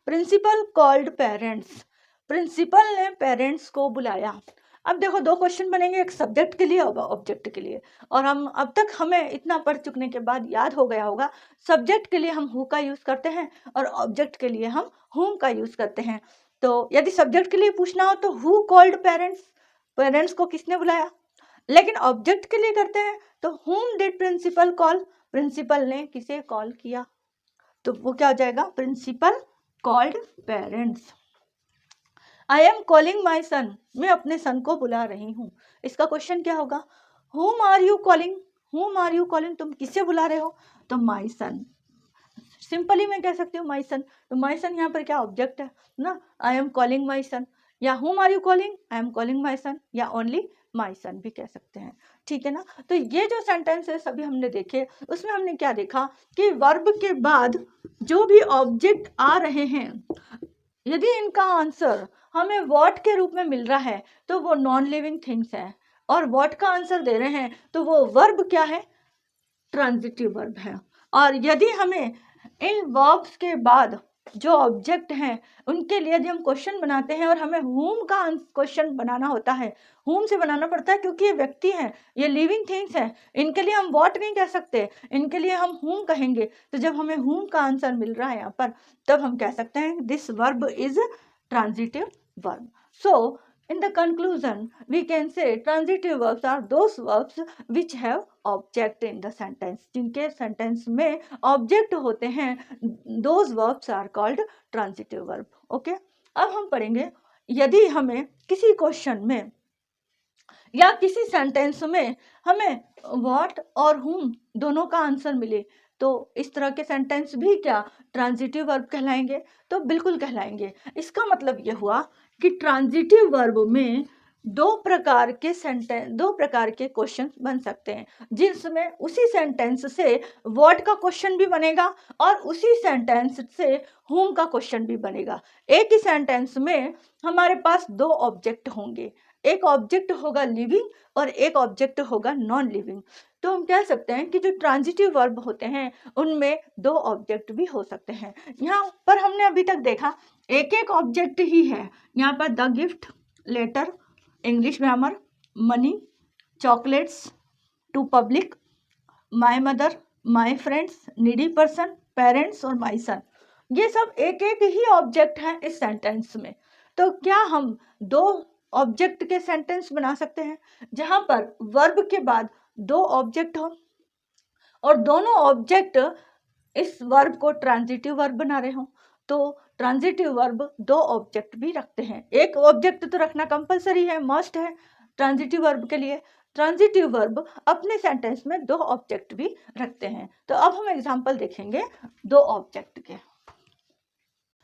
A: प्रिंसिपल कॉल्ड पेरेंट्स, प्रिंसिपल ने पेरेंट्स को बुलाया। अब देखो दो क्वेश्चन बनेंगे, एक सब्जेक्ट के लिए और ऑब्जेक्ट के लिए। और हम अब तक हमें इतना पढ़ चुकने के बाद याद हो गया होगा, सब्जेक्ट के लिए हम हु का यूज करते हैं और ऑब्जेक्ट के लिए हम whom का यूज करते हैं। तो यदि सब्जेक्ट के लिए पूछना हो तो हु कॉल्ड पेरेंट्स, पेरेंट्स को किसने बुलाया। लेकिन ऑब्जेक्ट के लिए करते हैं तो whom did principal call, principal ने किसे कॉल किया, तो वो क्या हो जाएगा, principal called parents. I am calling my son, मैं अपने सन को बुला रही हूँ। इसका क्वेश्चन क्या होगा, whom are you calling, whom are you calling, तुम किससे बुला रहे हो, तो माई सन। सिंपली मैं कह सकती हूँ माई सन, तो माई सन यहाँ पर क्या ऑब्जेक्ट है ना, आई एम कॉलिंग माई सन, या whom are you calling, I am calling my son, या ओनली माई सन भी कह सकते हैं। ठीक है ना। तो ये जो सेंटेंस है सभी हमने देखे, उसमें हमने क्या देखा कि वर्ब के बाद जो भी ऑब्जेक्ट आ रहे हैं, यदि इनका आंसर हमें व्हाट के रूप में मिल रहा है तो वो नॉन लिविंग थिंग्स है, और व्हाट का आंसर दे रहे हैं तो वो वर्ब क्या है, ट्रांजिटिव वर्ब है। और यदि हमें इन वर्ब्स के बाद जो ऑब्जेक्ट हैं उनके लिए यदि हम क्वेश्चन बनाते हैं और हमें whom का क्वेश्चन बनाना होता है, whom से बनाना पड़ता है क्योंकि ये व्यक्ति हैं, ये लिविंग थिंग्स हैं, इनके लिए हम what नहीं कह सकते, इनके लिए हम whom कहेंगे। तो जब हमें whom का आंसर मिल रहा है यहाँ पर, तब हम कह सकते हैं this verb is transitive verb. So in the conclusion we can say transitive verbs are those verbs which have object in the sentence, जिनके सेंटेंस में ऑब्जेक्ट होते हैं, those verbs are called transitive verb। Okay. अब हम पढ़ेंगे यदि हमें किसी क्वेश्चन में या किसी सेंटेंस में हमें व्हाट और whom दोनों का आंसर मिले, तो इस तरह के सेंटेंस भी क्या ट्रांजिटिव वर्ब कहलाएंगे, तो बिल्कुल कहलाएंगे। इसका मतलब यह हुआ कि ट्रांजिटिव वर्ब में दो प्रकार के क्वेश्चन बन सकते हैं, जिसमें उसी सेंटेंस से व्हाट का क्वेश्चन भी बनेगा और उसी सेंटेंस से whom का क्वेश्चन भी बनेगा। एक ही सेंटेंस में हमारे पास दो ऑब्जेक्ट होंगे, एक ऑब्जेक्ट होगा लिविंग और एक ऑब्जेक्ट होगा नॉन लिविंग। तो हम कह सकते हैं कि जो ट्रांजिटिव वर्ब होते हैं उनमें दो ऑब्जेक्ट भी हो सकते हैं। यहाँ पर हमने अभी तक देखा एक एक ऑब्जेक्ट ही है। यहाँ पर the gift, letter, English grammar, money, chocolates, to public, my mother, my friends, needy person, parents और माय सन, ये सब एक एक ही ऑब्जेक्ट हैं इस सेंटेंस में। तो क्या हम दो ऑब्जेक्ट के सेंटेंस बना सकते हैं जहां पर वर्ब के बाद दो ऑब्जेक्ट हो और दोनों ऑब्जेक्ट इस वर्ब को ट्रांजिटिव वर्ब बना रहे हो? तो ट्रांजिटिव वर्ब दो ऑब्जेक्ट भी रखते हैं। एक ऑब्जेक्ट तो रखना कंपलसरी है, मस्ट है ट्रांजिटिव वर्ब के लिए। ट्रांजिटिव वर्ब अपने सेंटेंस में दो ऑब्जेक्ट भी रखते हैं। तो अब हम एग्जांपल देखेंगे दो ऑब्जेक्ट के।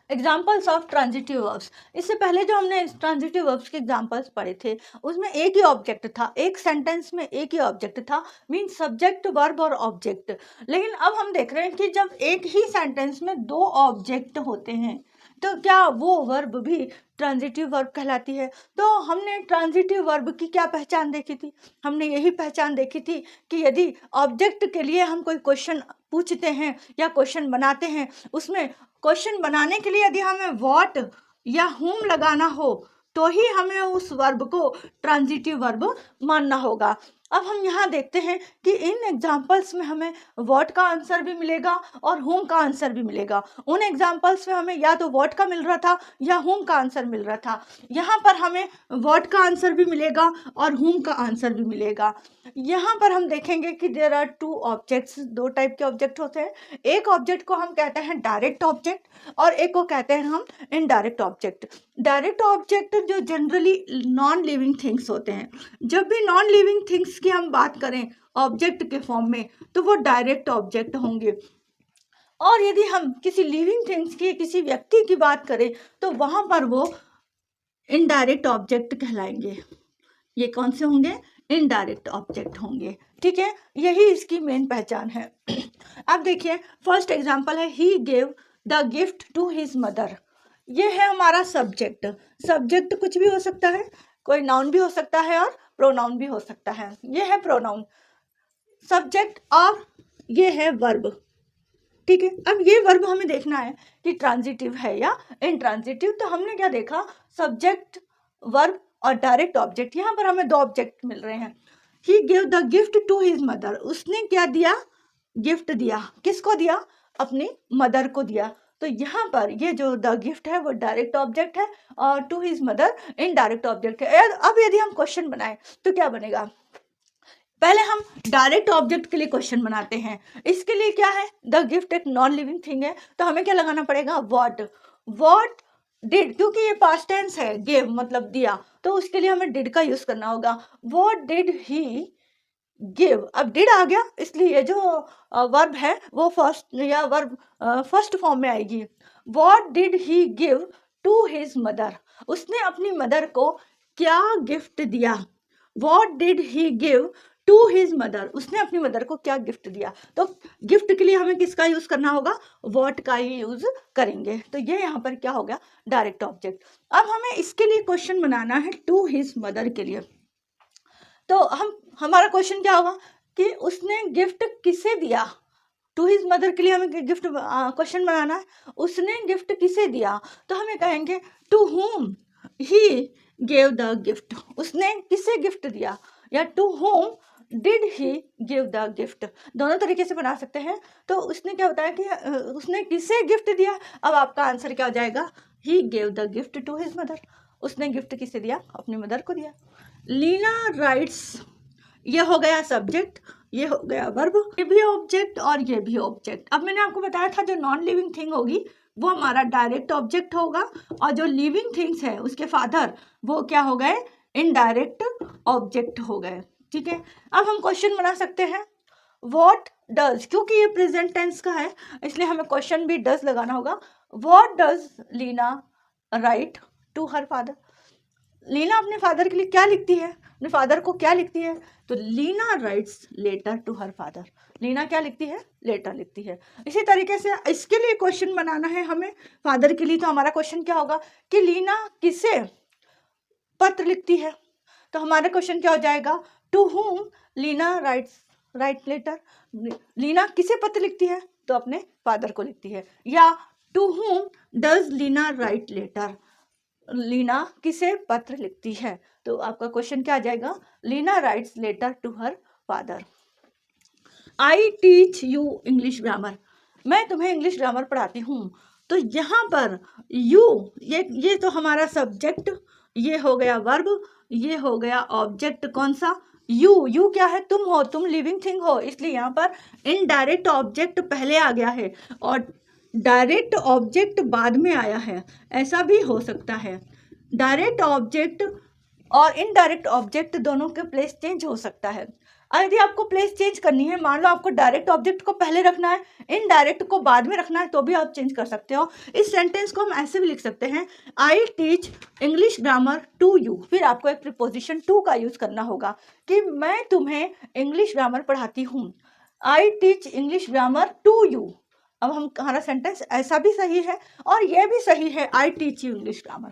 A: Examples of transitive verbs. इससे पहले जो हमने ट्रांजिटिव वर्ब्स के एग्जाम्पल्स पढ़े थे उसमें एक ही ऑब्जेक्ट था, एक सेंटेंस में एक ही ऑब्जेक्ट था, मीन सब्जेक्ट, वर्ब और ऑब्जेक्ट। लेकिन अब हम देख रहे हैं कि जब एक ही सेंटेंस में दो ऑब्जेक्ट होते हैं तो क्या वो वर्ब भी ट्रांजिटिव वर्ब कहलाती है? तो हमने ट्रांजिटिव वर्ब की क्या पहचान देखी थी? हमने यही पहचान देखी थी कि यदि ऑब्जेक्ट के लिए हम कोई क्वेश्चन पूछते हैं या क्वेश्चन बनाते हैं, उसमें क्वेश्चन बनाने के लिए यदि हमें व्हाट या whom लगाना हो तो ही हमें उस वर्ब को ट्रांजिटिव वर्ब मानना होगा। अब हम यहाँ देखते हैं कि इन एग्जाम्पल्स में हमें व्हाट का आंसर भी मिलेगा और whom का आंसर भी मिलेगा। उन एग्जाम्पल्स में हमें या तो व्हाट का मिल रहा था या whom का आंसर मिल रहा था। यहाँ पर हमें व्हाट का आंसर भी मिलेगा और whom का आंसर भी मिलेगा। यहाँ पर हम देखेंगे कि देयर आर टू ऑब्जेक्ट्स, दो टाइप के ऑब्जेक्ट होते हैं। एक ऑब्जेक्ट को हम कहते हैं डायरेक्ट ऑब्जेक्ट और एक को कहते हैं हम इनडायरेक्ट ऑब्जेक्ट। डायरेक्ट ऑब्जेक्ट जो जनरली नॉन लिविंग थिंग्स होते हैं। जब भी नॉन लिविंग थिंग्स की हम बात करें ऑब्जेक्ट के फॉर्म में तो वो डायरेक्ट ऑब्जेक्ट होंगे। और यदि हम किसी लिविंग थिंग्स की, किसी व्यक्ति की बात करें तो वहां पर वो इनडायरेक्ट ऑब्जेक्ट कहलाएंगे। ये कौन से होंगे? इनडायरेक्ट ऑब्जेक्ट होंगे। ठीक है, यही इसकी मेन पहचान है। अब देखिए फर्स्ट एग्जांपल है he gave the gift to his mother. ये है हमारा सब्जेक्ट। सब्जेक्ट कुछ भी हो सकता है, कोई नाउन भी हो सकता है और प्रोनाउन भी हो सकता है। ये है प्रोनाउन सब्जेक्ट और ये है वर्ब। ठीक है, अब ये वर्ब हमें देखना है कि ट्रांजिटिव है या इनट्रांजिटिव। तो हमने क्या देखा, सब्जेक्ट, वर्ब और डायरेक्ट ऑब्जेक्ट। यहाँ पर हमें दो ऑब्जेक्ट मिल रहे हैं। He give the gift to his mother, उसने क्या दिया? गिफ्ट दिया। किसको दिया? अपनी मदर को दिया। तो यहाँ पर ये जो द गिफ्ट है वो डायरेक्ट ऑब्जेक्ट है और to his mother indirect object है। अब यदि हम क्वेश्चन बनाए तो क्या बनेगा? पहले हम डायरेक्ट ऑब्जेक्ट के लिए क्वेश्चन बनाते हैं। इसके लिए क्या है, द गिफ्ट एक नॉन लिविंग थिंग है तो हमें क्या लगाना पड़ेगा? व्हाट डिड, क्योंकि ये पास्ट टेंस है, गिव मतलब दिया, तो उसके लिए हमें डिड का यूज करना होगा। व्हाट डिड ही गिव, अब डिड आ गया इसलिए ये जो वर्ब है वो फर्स्ट या वर्ब फर्स्ट फॉर्म में आएगी। What did he give to his mother, उसने अपनी मदर को क्या गिफ्ट दिया? What did he give to his mother, उसने अपनी मदर को क्या गिफ्ट दिया? तो गिफ्ट के लिए हमें किसका यूज करना होगा? व्हाट का ही यूज करेंगे। तो ये यहाँ पर क्या हो गया? Direct object. अब हमें इसके लिए क्वेश्चन बनाना है टू हिज मदर के लिए। तो हमारा क्वेश्चन क्या होगा कि उसने गिफ्ट किसे दिया? टू हिज मदर के लिए हमें गिफ्ट क्वेश्चन बनाना है। उसने गिफ्ट किसे दिया? तो हमें कहेंगे to whom he gave the gift, उसने किसे गिफ्ट दिया, या to whom did he give the gift, दोनों तरीके से बना सकते हैं। तो उसने क्या बताया कि उसने किसे गिफ्ट दिया। अब आपका आंसर क्या हो जाएगा? He gave the gift to his mother, उसने गिफ्ट किसे दिया? अपनी मदर को दिया। लीना राइट्स, ये हो गया सब्जेक्ट, ये हो गया वर्ब, ये भी ऑब्जेक्ट और ये भी ऑब्जेक्ट। अब मैंने आपको बताया था जो नॉन लिविंग थिंग होगी वो हमारा डायरेक्ट ऑब्जेक्ट होगा और जो लिविंग थिंग्स है उसके फादर वो क्या हो गए? इनडायरेक्ट ऑब्जेक्ट हो गए। ठीक है, अब हम क्वेश्चन बना सकते हैं। व्हाट डज, क्योंकि ये प्रेजेंट टेंस का है इसलिए हमें क्वेश्चन भी डज लगाना होगा। What does Leena write to her father, Leena अपने फादर के लिए क्या लिखती है, अपने फादर को क्या लिखती है, तो Leena writes letter to her father. Leena क्या लिखती है, लेटर लिखती है। इसी तरीके से इसके लिए क्वेश्चन बनाना है हमें फादर के लिए, तो हमारा क्वेश्चन क्या होगा कि लीना किसे पत्र लिखती है, तो हमारा क्वेश्चन क्या हो जाएगा, to whom Leena write letter. Leena किसे पत्र लिखती है, तो अपने फादर को लिखती है। या to whom does Leena write letter, Leena किसे पत्र लिखती है, तो आपका क्वेश्चन क्या आ जाएगा, Leena writes letter to her father. I teach you English grammar, मैं तुम्हें इंग्लिश ग्रामर पढ़ाती हूँ। तो यहाँ पर यू, ये तो हमारा सब्जेक्ट, ये हो गया वर्ब, ये हो गया ऑब्जेक्ट कौन सा, यू क्या है, तुम हो, तुम लिविंग थिंग हो, इसलिए यहाँ पर इनडायरेक्ट ऑब्जेक्ट पहले आ गया है और डायरेक्ट ऑब्जेक्ट बाद में आया है, ऐसा भी हो सकता है। डायरेक्ट ऑब्जेक्ट और इनडायरेक्ट ऑब्जेक्ट दोनों के प्लेस चेंज हो सकता है। यदि आपको प्लेस चेंज करनी है, मान लो आपको डायरेक्ट ऑब्जेक्ट को पहले रखना है, इनडायरेक्ट को बाद में रखना है, तो भी आप चेंज कर सकते हो। इस सेंटेंस को हम ऐसे भी लिख सकते हैं, I teach English grammar to you, फिर आपको एक प्रीपोजिशन टू का यूज करना होगा कि मैं तुम्हें इंग्लिश ग्रामर पढ़ाती हूँ। I teach English grammar to you, अब हमारा सेंटेंस ऐसा भी सही है और यह भी सही है, आई टीच यू इंग्लिश ग्रामर।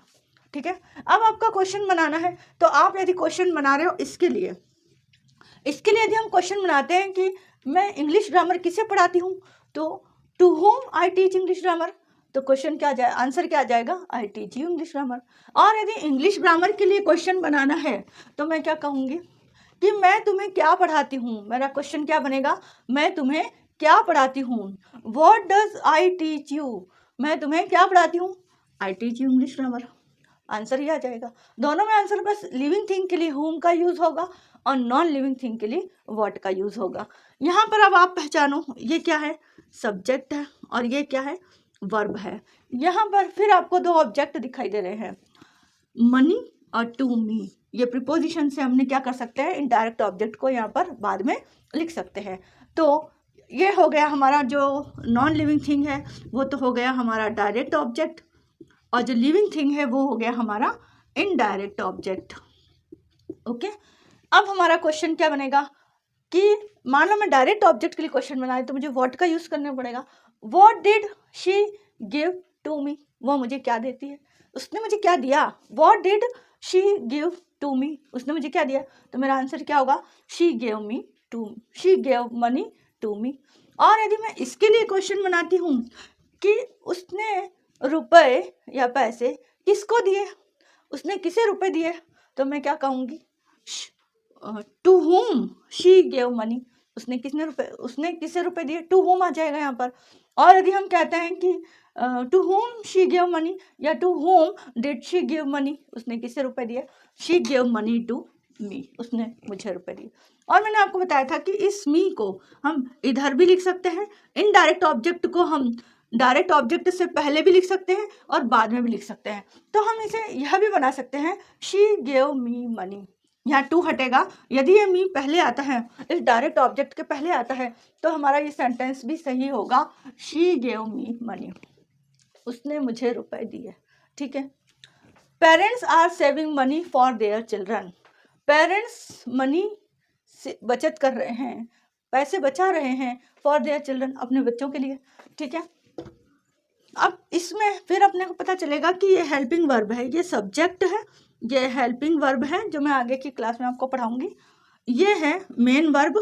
A: ठीक है, अब आपका क्वेश्चन बनाना है, तो आप यदि क्वेश्चन बना रहे हो इसके लिए यदि हम क्वेश्चन बनाते हैं कि मैं इंग्लिश ग्रामर किसे पढ़ाती हूँ, तो to whom I teach English grammar, तो क्वेश्चन क्या जाए, आंसर क्या आ जाएगा, I teach you English grammar. और यदि इंग्लिश ग्रामर के लिए क्वेश्चन बनाना है, तो मैं क्या कहूँगी कि मैं तुम्हें क्या पढ़ाती हूँ, मेरा क्वेश्चन क्या बनेगा, मैं तुम्हें क्या पढ़ाती हूँ। What does I teach you, मैं तुम्हें क्या पढ़ाती हूँ, I teach you English grammar, answer ही आ जाएगा। दोनों में आंसर बस लिविंग थिंग के लिए होम का यूज होगा और नॉन लिविंग थिंग के लिए व्हाट का यूज होगा। यहाँ पर अब आप पहचानो, ये क्या है, सब्जेक्ट है और ये क्या है, वर्ब है। यहाँ पर फिर आपको दो ऑब्जेक्ट दिखाई दे रहे हैं, मनी और टू मी। ये प्रीपोजिशन से हमने क्या कर सकते हैं, इनडायरेक्ट ऑब्जेक्ट को यहाँ पर बाद में लिख सकते हैं। तो ये हो गया हमारा जो नॉन लिविंग थिंग है, वो तो हो गया हमारा डायरेक्ट ऑब्जेक्ट, और जो लिविंग थिंग है वो हो गया हमारा इनडायरेक्ट ऑब्जेक्ट। ओके, अब हमारा क्वेश्चन क्या बनेगा कि मान लो मैं डायरेक्ट ऑब्जेक्ट के लिए क्वेश्चन बनाए, तो मुझे व्हाट का यूज करना पड़ेगा। What did she give to me, वो मुझे क्या देती है, उसने मुझे क्या दिया। What did she give to me, उसने मुझे क्या दिया, तो मेरा आंसर क्या होगा, she gave money to me. और यदि मैं इसके लिए क्वेश्चन बनाती हूँ कि उसने रुपए या पैसे किसको दिए, उसने किसे रुपए दिए, तो मैं क्या कहूँगी, to whom she gave money, उसने किसे रुपए दिए, टू हुम आ जाएगा यहाँ पर। और यदि हम कहते हैं कि to whom she gave money या to whom did she give money, उसने किसे रुपए दिए, she gave money to me, उसने मुझे रुपए दिए। और मैंने आपको बताया था कि इस मी को हम इधर भी लिख सकते हैं, इनडायरेक्ट ऑब्जेक्ट को हम डायरेक्ट ऑब्जेक्ट से पहले भी लिख सकते हैं और बाद में भी लिख सकते हैं। तो हम इसे यह भी बना सकते हैं, शी गेव मी मनी, यहाँ टू हटेगा, यदि ये मी पहले आता है, इस डायरेक्ट ऑब्जेक्ट के पहले आता है, तो हमारा ये सेंटेंस भी सही होगा, शी गेव मी मनी, उसने मुझे रुपए दिए। ठीक है, parents are saving money for their children, parents money से बचत कर रहे हैं, पैसे बचा रहे हैं, फॉर देयर चिल्ड्रन, अपने बच्चों के लिए। ठीक है, अब इसमें फिर अपने को पता चलेगा कि ये हेल्पिंग वर्ब है, ये सब्जेक्ट है, ये हेल्पिंग वर्ब है जो मैं आगे की क्लास में आपको पढ़ाऊंगी। ये है मेन वर्ब,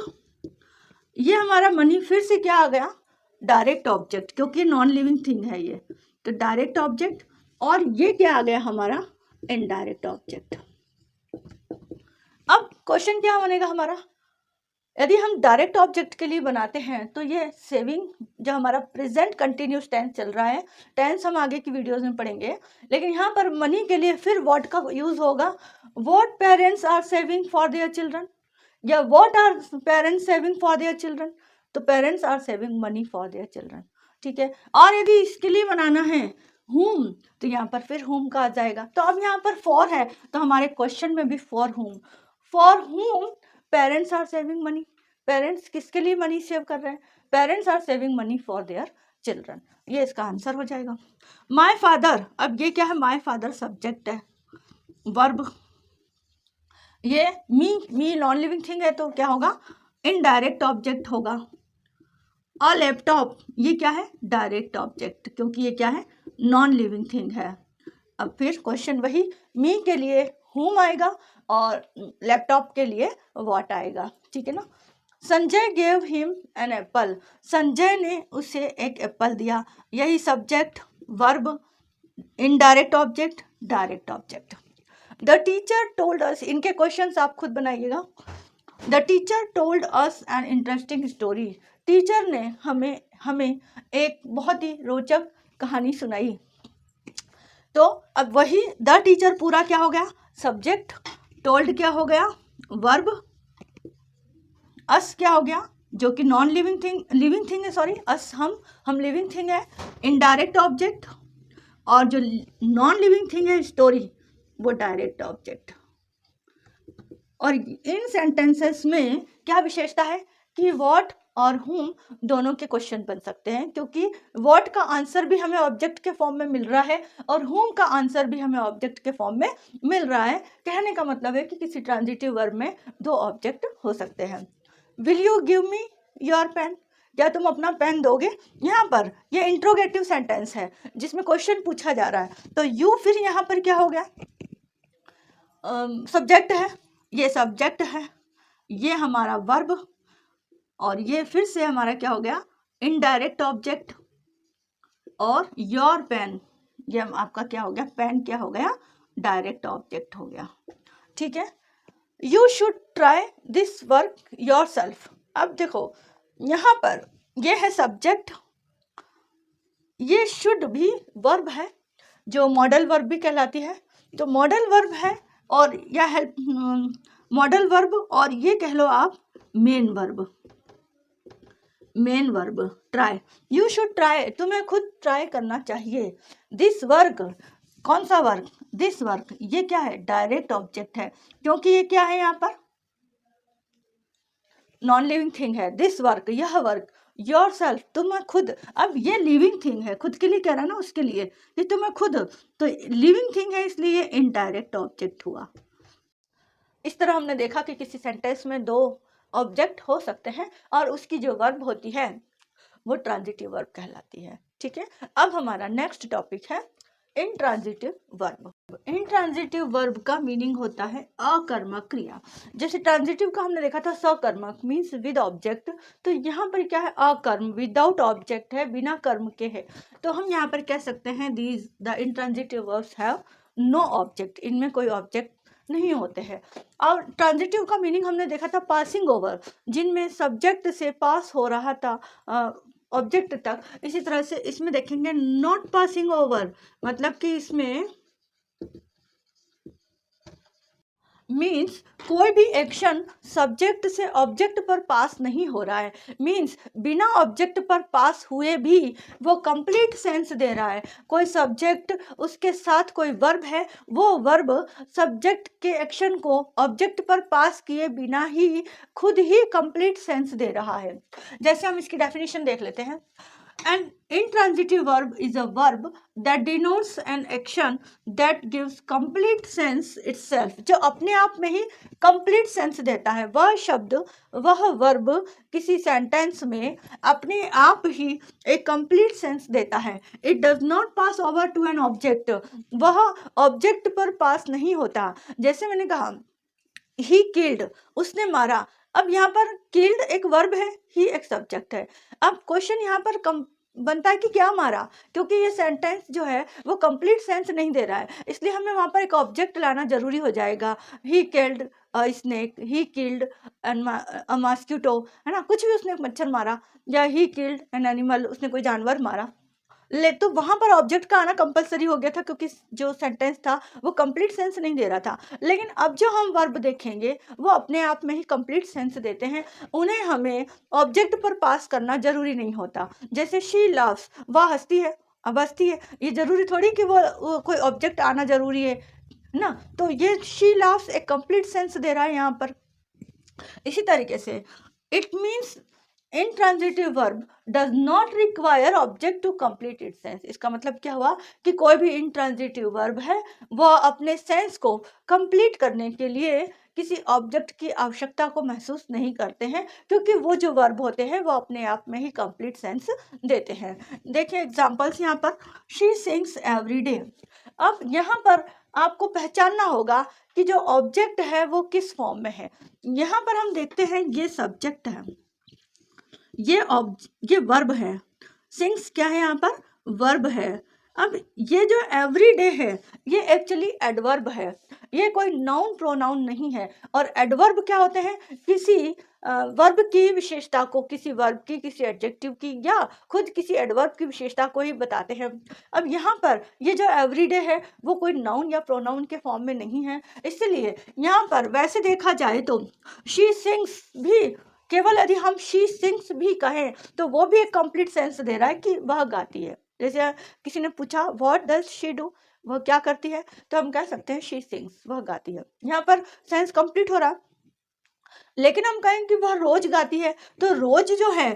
A: ये हमारा मनी फिर से क्या आ गया, डायरेक्ट ऑब्जेक्ट, क्योंकि नॉन लिविंग थिंग है ये, तो डायरेक्ट ऑब्जेक्ट। और ये क्या आ गया हमारा, इनडायरेक्ट ऑब्जेक्ट। अब क्वेश्चन क्या बनेगा हमारा, यदि हम डायरेक्ट ऑब्जेक्ट के लिए बनाते हैं, तो ये सेविंग जो हमारा प्रेजेंट कंटिन्यूस टेंस चल रहा है, टेंस हम आगे की वीडियोस में पढ़ेंगे, लेकिन यहाँ पर मनी के लिए फिर व्हाट का यूज होगा, what parents are saving for their children, या what are parents saving for their children, तो parents are saving money for their children. ठीक है, और यदि इसके लिए बनाना है होम, तो यहाँ पर फिर होम का आ जाएगा। तो अब यहाँ पर फॉर है, तो हमारे क्वेश्चन में भी for whom parents are saving money, parents किसके लिए मनी सेव कर रहे हैं, parents are saving money for their children, ये इसका आंसर हो जाएगा। माय फादर, अब ये क्या है, माय फादर सब्जेक्ट है, वर्ब ये मी नॉन लिविंग थिंग है तो क्या होगा, इनडायरेक्ट ऑब्जेक्ट होगा। अ लैपटॉप ये क्या है, डायरेक्ट ऑब्जेक्ट, क्योंकि ये क्या है, नॉन लिविंग थिंग है। अब फिर क्वेश्चन वही, मी के लिए हुम आएगा और लैपटॉप के लिए व्हाट आएगा, ठीक है ना। Sanjay gave him an apple, Sanjay ने उसे एक एप्पल दिया, यही subject, verb, indirect object, direct object. The teacher told us, इनके क्वेश्चंस आप खुद बनाइएगा। The teacher told us an interesting story, teacher ने हमें एक बहुत ही रोचक कहानी सुनाई। तो अब वही द टीचर पूरा क्या हो गया, सब्जेक्ट, टोल्ड क्या हो गया, वर्ब, अस क्या हो गया, जो कि नॉन लिविंग थिंग है, सॉरी, अस हम लिविंग थिंग है, इनडायरेक्ट ऑब्जेक्ट, और जो नॉन लिविंग थिंग है स्टोरी, वो डायरेक्ट ऑब्जेक्ट। और इन सेंटेंसेस में क्या विशेषता है कि व्हाट और हुम दोनों के क्वेश्चन बन सकते हैं, क्योंकि व्हाट का आंसर भी हमें ऑब्जेक्ट के फॉर्म में मिल रहा है और हुम का आंसर भी हमें ऑब्जेक्ट के फॉर्म में मिल रहा है। कहने का मतलब है कि किसी ट्रांजिटिव वर्ब में दो ऑब्जेक्ट हो सकते हैं। Will you give me your pen, क्या तुम अपना पेन दोगे। यहाँ पर ये इंट्रोगेटिव सेंटेंस है जिसमें क्वेश्चन पूछा जा रहा है, तो यू फिर यहाँ पर क्या हो गया, सब्जेक्ट है, ये सब्जेक्ट है, ये हमारा वर्ब, और ये फिर से हमारा क्या हो गया, इनडायरेक्ट ऑब्जेक्ट, और योर पेन, ये आपका क्या हो गया, पेन क्या हो गया, डायरेक्ट ऑब्जेक्ट हो गया, ठीक है। You should try this work your self, अब देखो यहाँ पर ये है सब्जेक्ट, ये शुड भी वर्ब है जो मॉडल वर्ब भी कहलाती है, तो मॉडल वर्ब है और या हेल्प मॉडल वर्ब, और ये कह लो आप main verb, try, you should try, तुम्हें खुद ट्राई करना चाहिए। दिस वर्क, कौन सा वर्क, दिस वर्क, ये क्या है, डायरेक्ट ऑब्जेक्ट है, क्योंकि ये क्या है, यहाँ पर नॉन लिविंग थिंग है। दिस वर्क, यह वर्क, योर सेल्फ, तुम्हें खुद, अब ये लिविंग थिंग है, खुद के लिए कह रहा ना, उसके लिए, ये तुम्हें खुद, तो लिविंग थिंग है इसलिए इनडायरेक्ट ऑब्जेक्ट हुआ। इस तरह हमने देखा कि किसी सेंटेंस में दो ऑब्जेक्ट हो सकते हैं और उसकी जो वर्ब होती है वो ट्रांजिटिव वर्ब कहलाती है, ठीक है। अब हमारा नेक्स्ट टॉपिक है इंट्रांजिटिव वर्ब। इंट्रांजिटिव वर्ब का मीनिंग होता है अकर्मक क्रिया। जैसे ट्रांजिटिव का हमने देखा था सकर्मक मीन्स विद ऑब्जेक्ट, तो यहाँ पर क्या है, अकर्म, विदाउट ऑब्जेक्ट है, बिना कर्म के है, तो हम यहाँ पर कह सकते हैं these the intransitive verbs have no object, इनमें कोई ऑब्जेक्ट नहीं होते हैं। और ट्रांजिटिव का मीनिंग हमने देखा था पासिंग ओवर, जिनमें सब्जेक्ट से पास हो रहा था ऑब्जेक्ट तक। इसी तरह से इसमें देखेंगे नॉट पासिंग ओवर, मतलब कि इसमें मीन्स कोई भी एक्शन सब्जेक्ट से ऑब्जेक्ट पर पास नहीं हो रहा है, मीन्स बिना ऑब्जेक्ट पर पास हुए भी वो कंप्लीट सेंस दे रहा है। कोई सब्जेक्ट उसके साथ कोई वर्ब है, वो वर्ब सब्जेक्ट के एक्शन को ऑब्जेक्ट पर पास किए बिना ही खुद ही कंप्लीट सेंस दे रहा है। जैसे हम इसकी डेफिनेशन देख लेते हैं। An intransitive verb is a verb that denotes an action that gives complete sense itself, जो अपने आप में ही complete sense देता है। वह शब्द, वह वर्ब किसी सेंटेंस में अपने आप ही एक complete sense देता है। It does not pass over to an object, वह ऑब्जेक्ट पर पास नहीं होता। जैसे मैंने कहा he killed, उसने मारा, अब यहाँ पर killed एक वर्ब है, ही एक सब्जेक्ट है। अब क्वेश्चन यहाँ पर बनता है कि क्या मारा, क्योंकि ये सेंटेंस जो है वो कंप्लीट सेंस नहीं दे रहा है, इसलिए हमें वहाँ पर एक ऑब्जेक्ट लाना जरूरी हो जाएगा। He killed a snake, he killed a mosquito, है ना, कुछ भी, उसने मच्छर मारा, या ही किल्ड एन एनिमल, उसने कोई जानवर मारा, ले तो वहाँ पर ऑब्जेक्ट का आना कंपलसरी हो गया था, क्योंकि जो सेंटेंस था वो कंप्लीट सेंस नहीं दे रहा था। लेकिन अब जो हम वर्ब देखेंगे वो अपने आप में ही कंप्लीट सेंस देते हैं, उन्हें हमें ऑब्जेक्ट पर पास करना जरूरी नहीं होता। जैसे शी लव्स, वह हंसती है, अब हंसती है, ये जरूरी थोड़ी कि वो कोई ऑब्जेक्ट आना जरूरी है ना, तो ये शी लव्स एक कंप्लीट सेंस दे रहा है यहाँ पर। इसी तरीके से it means intransitive verb does not require object to complete its sense. इसका मतलब क्या हुआ कि कोई भी इंट्रांजिटिव वर्ब है वह अपने सेंस को कंप्लीट करने के लिए किसी ऑब्जेक्ट की आवश्यकता को महसूस नहीं करते हैं, क्योंकि वो जो वर्ब होते हैं वो अपने आप में ही कंप्लीट सेंस देते हैं। देखिए एग्जांपल्स यहाँ पर, शी सिंग्स एवरी डे। अब यहाँ पर आपको पहचानना होगा कि जो ऑब्जेक्ट है वो किस फॉर्म में है। यहाँ पर हम देखते हैं ये सब्जेक्ट है, ये वर्ब है, सिंग्स क्या है यहाँ पर, वर्ब है। अब ये जो एवरीडे है ये एक्चुअली एडवर्ब है, ये कोई नाउन प्रोनाउन नहीं है। और एडवर्ब क्या होते हैं, किसी वर्ब की विशेषता को, किसी वर्ब की, किसी एडजेक्टिव की या खुद किसी एडवर्ब की विशेषता को ही बताते हैं। अब यहाँ पर ये जो एवरीडे है वो कोई नाउन या प्रोनाउन के फॉर्म में नहीं है, इसलिए यहाँ पर वैसे देखा जाए तो शी सिंग्स भी, केवल यदि हम शी सिंग्स भी कहें तो वो भी एक कंप्लीट सेंस दे रहा है कि वह गाती है। जैसे किसी ने पूछा व्हाट डज शी डू, वह क्या करती है, तो हम कह सकते हैं शी सिंग्स, वह गाती है। यहाँ पर सेंस कंप्लीट हो रहा। लेकिन हम कहें कि वह रोज गाती है, तो रोज जो है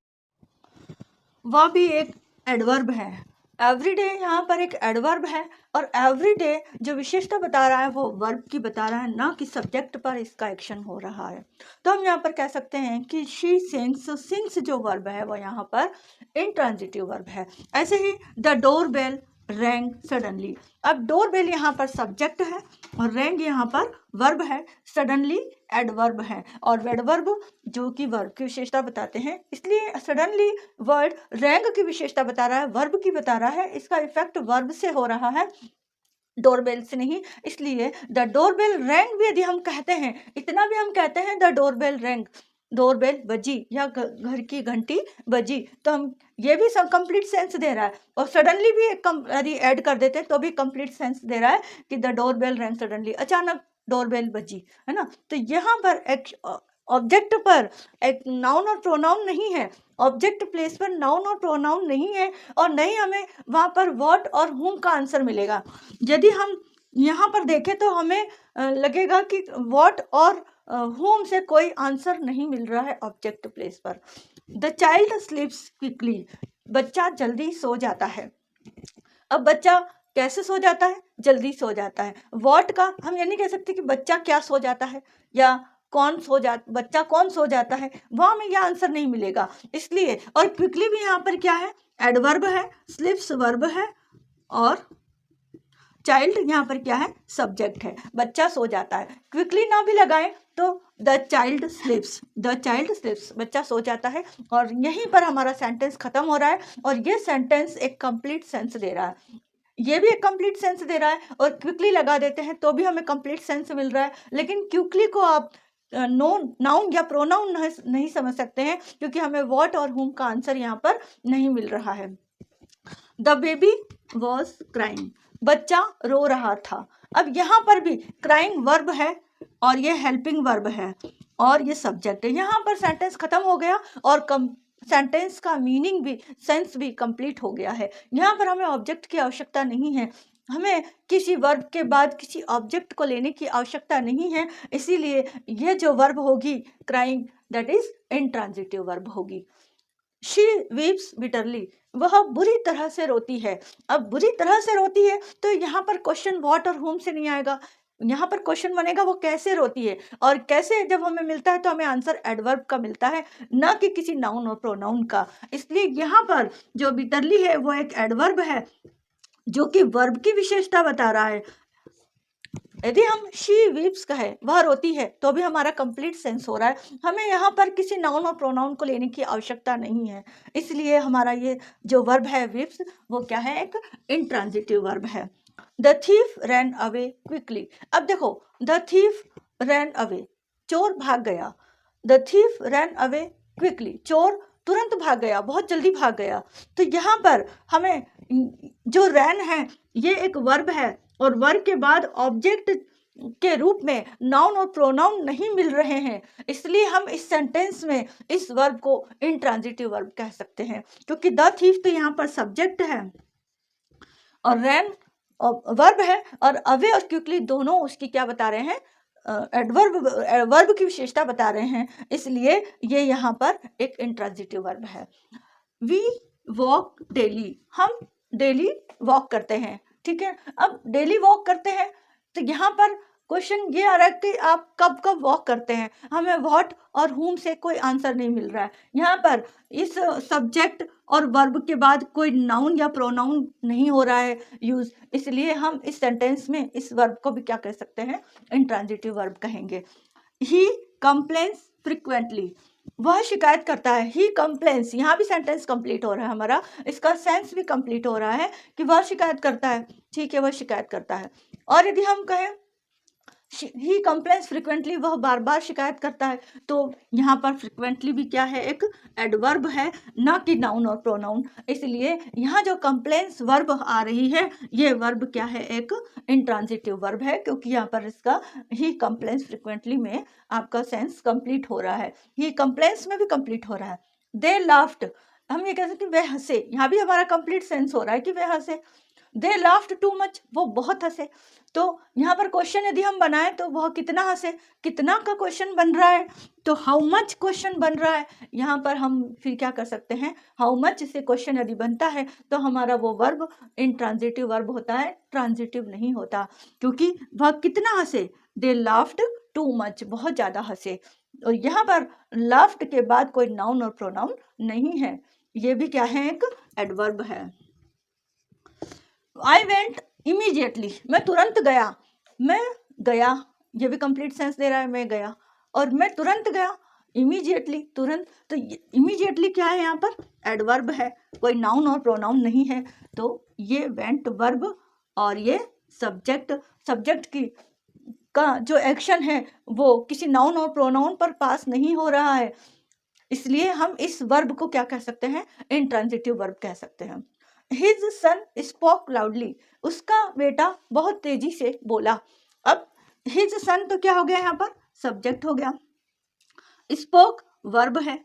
A: वह भी एक एडवर्ब है। एवरीडे यहाँ पर एक एडवर्ब है, और एवरीडे जो विशेषता बता रहा है वो वर्ब की बता रहा है, ना कि सब्जेक्ट पर इसका एक्शन हो रहा है। तो हम यहाँ पर कह सकते हैं कि शी सिंग्स, सिंग्स जो वर्ब है वो यहाँ पर इंट्रांजिटिव वर्ब है। ऐसे ही the door bell rang suddenly. अब डोर बेल यहाँ पर सब्जेक्ट है और रैंग यहाँ पर वर्ब है, सडनली एडवर्ब है। और एडवर्ब जो कि वर्ब की विशेषता बताते हैं, इसलिए सडनली वर्ड रैंग की विशेषता बता रहा है, वर्ब की बता रहा है। इसका इफेक्ट वर्ब से हो रहा है, डोरबेल से नहीं। इसलिए द डोरबेल रैंग भी यदि हम कहते हैं, इतना भी हम कहते हैं द डोरबेल रैंग, डोरबेल बजी या घर की घंटी बजी, तो हम ये भी सब कंप्लीट सेंस दे रहा है। और सडनली भी एक यदि ऐड कर देते हैं तो भी कंप्लीट सेंस दे रहा है कि द डोरबेल रैंग सडनली, अचानक डोरबेल बजी, है ना। तो यहाँ पर एक ऑब्जेक्ट पर एक नाउन और प्रोनाउन नहीं है, ऑब्जेक्ट प्लेस पर नाउन और प्रोनाउन नहीं है, और नहीं हमें वहाँ पर व्हाट और whom का आंसर मिलेगा। यदि हम यहाँ पर देखें तो हमें लगेगा कि व्हाट और whom से कोई आंसर नहीं मिल रहा है ऑब्जेक्ट प्लेस पर। द चाइल्ड स्लीप्स क्विकली, बच्चा जल्दी सो जाता है। अब बच्चा कैसे सो जाता है, जल्दी सो जाता है। व्हाट का हम ये नहीं कह सकते कि बच्चा क्या सो जाता है या बच्चा कौन सो जाता है, वहां में यह आंसर नहीं मिलेगा। इसलिए और क्विकली भी यहाँ पर क्या है, एडवर्ब है, स्लिप्स वर्ब है, और चाइल्ड यहाँ पर क्या है, सब्जेक्ट है। बच्चा सो जाता है, क्विकली ना भी लगाएं तो the child slips, the child slips, बच्चा सो जाता है। और यहीं पर हमारा सेंटेंस खत्म हो रहा है, और ये सेंटेंस एक कंप्लीट सेंस दे रहा है, ये भी एक कंप्लीट सेंस दे रहा है। और क्विकली लगा देते हैं तो भी हमें कंप्लीट सेंस मिल रहा है, लेकिन क्विकली को आप नाउन या प्रोनाउन नहीं समझ सकते हैं, क्योंकि हमें व्हाट और whom का आंसर यहाँ पर नहीं मिल रहा है। द बेबी वॉज क्राइंग, बच्चा रो रहा था। अब यहाँ पर भी क्राइंग वर्ब है और ये हेल्पिंग वर्ब है और ये सब्जेक्ट है। यहाँ पर सेंटेंस खत्म हो गया और सेंटेंस का मीनिंग भी, सेंस भी कंप्लीट हो गया है। यहाँ पर हमें ऑब्जेक्ट की आवश्यकता नहीं है, हमें किसी वर्ब के बाद किसी ऑब्जेक्ट को लेने की आवश्यकता नहीं है, इसीलिए यह जो वर्ब होगी crying, that is intransitive verb होगी। शी वीप्स बिटरली, वह बुरी तरह से रोती है। अब बुरी तरह से रोती है तो यहाँ पर क्वेश्चन व्हाट और whom से नहीं आएगा, यहाँ पर क्वेश्चन बनेगा वो कैसे रोती है, और कैसे जब हमें मिलता है तो हमें आंसर एडवर्ब का मिलता है, ना कि किसी नाउन और प्रोनाउन का। इसलिए यहाँ पर जो बिटरली है वो एक एडवर्ब है जो कि वर्ब की विशेषता बता रहा है। यदि हम शी वीप्स कहे, वह रोती है, तो भी हमारा कंप्लीट सेंस हो रहा है, हमें यहाँ पर किसी नाउन और प्रोनाउन को लेने की आवश्यकता नहीं है। इसलिए हमारा ये जो वर्ब है वीप्स, वो क्या है, एक इंट्रांजिटिव वर्ब है। The thief ran away quickly, अब देखो द थीफ रैन अवे, चोर भाग गया। The thief ran away quickly, चोर तुरंत भाग गया, बहुत जल्दी भाग गया। तो यहाँ पर हमें जो रैन है ये एक वर्ब है, और वर्ब के बाद ऑब्जेक्ट के रूप में नाउन और प्रोनाउन नहीं मिल रहे हैं, इसलिए हम इस सेंटेंस में इस वर्ब को इंट्रांजिटिव वर्ब कह सकते हैं, क्योंकि द थीफ तो यहाँ पर सब्जेक्ट है और रैन वर्ब है, और अवे और क्विकली दोनों उसकी क्या बता रहे हैं, एडवर्ब वर्ब की विशेषता बता रहे हैं, इसलिए ये यहाँ पर एक इंट्रांजिटिव वर्ब है। वी वॉक डेली, हम डेली वॉक करते हैं, ठीक है। अब डेली वॉक करते हैं तो यहाँ पर क्वेश्चन ये आ रहा है कि आप कब कब वॉक करते हैं, हमें व्हाट और whom से कोई आंसर नहीं मिल रहा है। यहाँ पर इस सब्जेक्ट और वर्ब के बाद कोई नाउन या प्रोनाउन नहीं हो रहा है यूज, इसलिए हम इस सेंटेंस में इस वर्ब को भी क्या कह सकते हैं, इंट्रांजिटिव वर्ब कहेंगे। ही कंप्लेन्स फ्रिक्वेंटली, वह शिकायत करता है। ही कंप्लेन्स, यहाँ भी सेंटेंस कंप्लीट हो रहा है हमारा, इसका सेंस भी कंप्लीट हो रहा है कि वह शिकायत करता है, ठीक है, वह शिकायत करता है। और यदि हम कहें ही कंप्लेन्स फ्रिक्वेंटली, वह बार बार शिकायत करता है, तो यहाँ पर फ्रिक्वेंटली भी क्या है, एक एडवर्ब है, ना कि नाउन और प्रोनाउन, इसलिए यहाँ जो कंप्लेन्स वर्ब आ रही है ये वर्ब क्या है, एक इंट्रांजिटिव वर्ब है, क्योंकि यहाँ पर इसका ही कंप्लेन्स फ्रिक्वेंटली में आपका सेंस कंप्लीट हो रहा है, ही कंप्लेन्स में भी कंप्लीट हो रहा है। दे लाफ्ड, हम ये कह सकते हैं वे हंसे, यहाँ भी हमारा कंप्लीट सेंस हो रहा है कि वे हंसे। दे लाफ्ड टू मच, वो बहुत हंसे। तो यहाँ पर क्वेश्चन यदि हम बनाएं तो वह कितना हंसे, कितना का क्वेश्चन बन रहा है, तो हाउ मच क्वेश्चन बन रहा है। यहाँ पर हम फिर क्या कर सकते हैं, हाउ मच से क्वेश्चन यदि बनता है तो हमारा वो वर्ब इंट्रांजिटिव वर्ब होता है, ट्रांजिटिव नहीं होता, क्योंकि वह कितना हंसे, दे लाफ्ड टू मच, बहुत ज़्यादा हंसे। और यहाँ पर लाफ्ड के बाद कोई नाउन और प्रोनाउन नहीं है, ये भी क्या है, एक एडवर्ब है। आई वेंट इमीडिएटली, मैं तुरंत गया, मैं गया, ये भी कंप्लीट सेंस दे रहा है, मैं गया, और मैं तुरंत गया, इमीडिएटली, तुरंत। तो इमीडिएटली क्या है, यहाँ पर एडवर्ब है, कोई नाउन और प्रोनाउन नहीं है, तो ये वेंट वर्ब और ये सब्जेक्ट, सब्जेक्ट की का जो एक्शन है वो किसी नाउन और प्रोनाउन पर पास नहीं हो रहा है, इसलिए हम इस वर्ब को क्या कह सकते हैं, इंट्रांजिटिव वर्ब कह सकते हैं। हिज सन स्पोक लाउडली, उसका बेटा बहुत तेजी से बोला। अब हिज सन तो क्या हो गया, यहाँ पर सब्जेक्ट हो गया, स्पोक वर्ब है।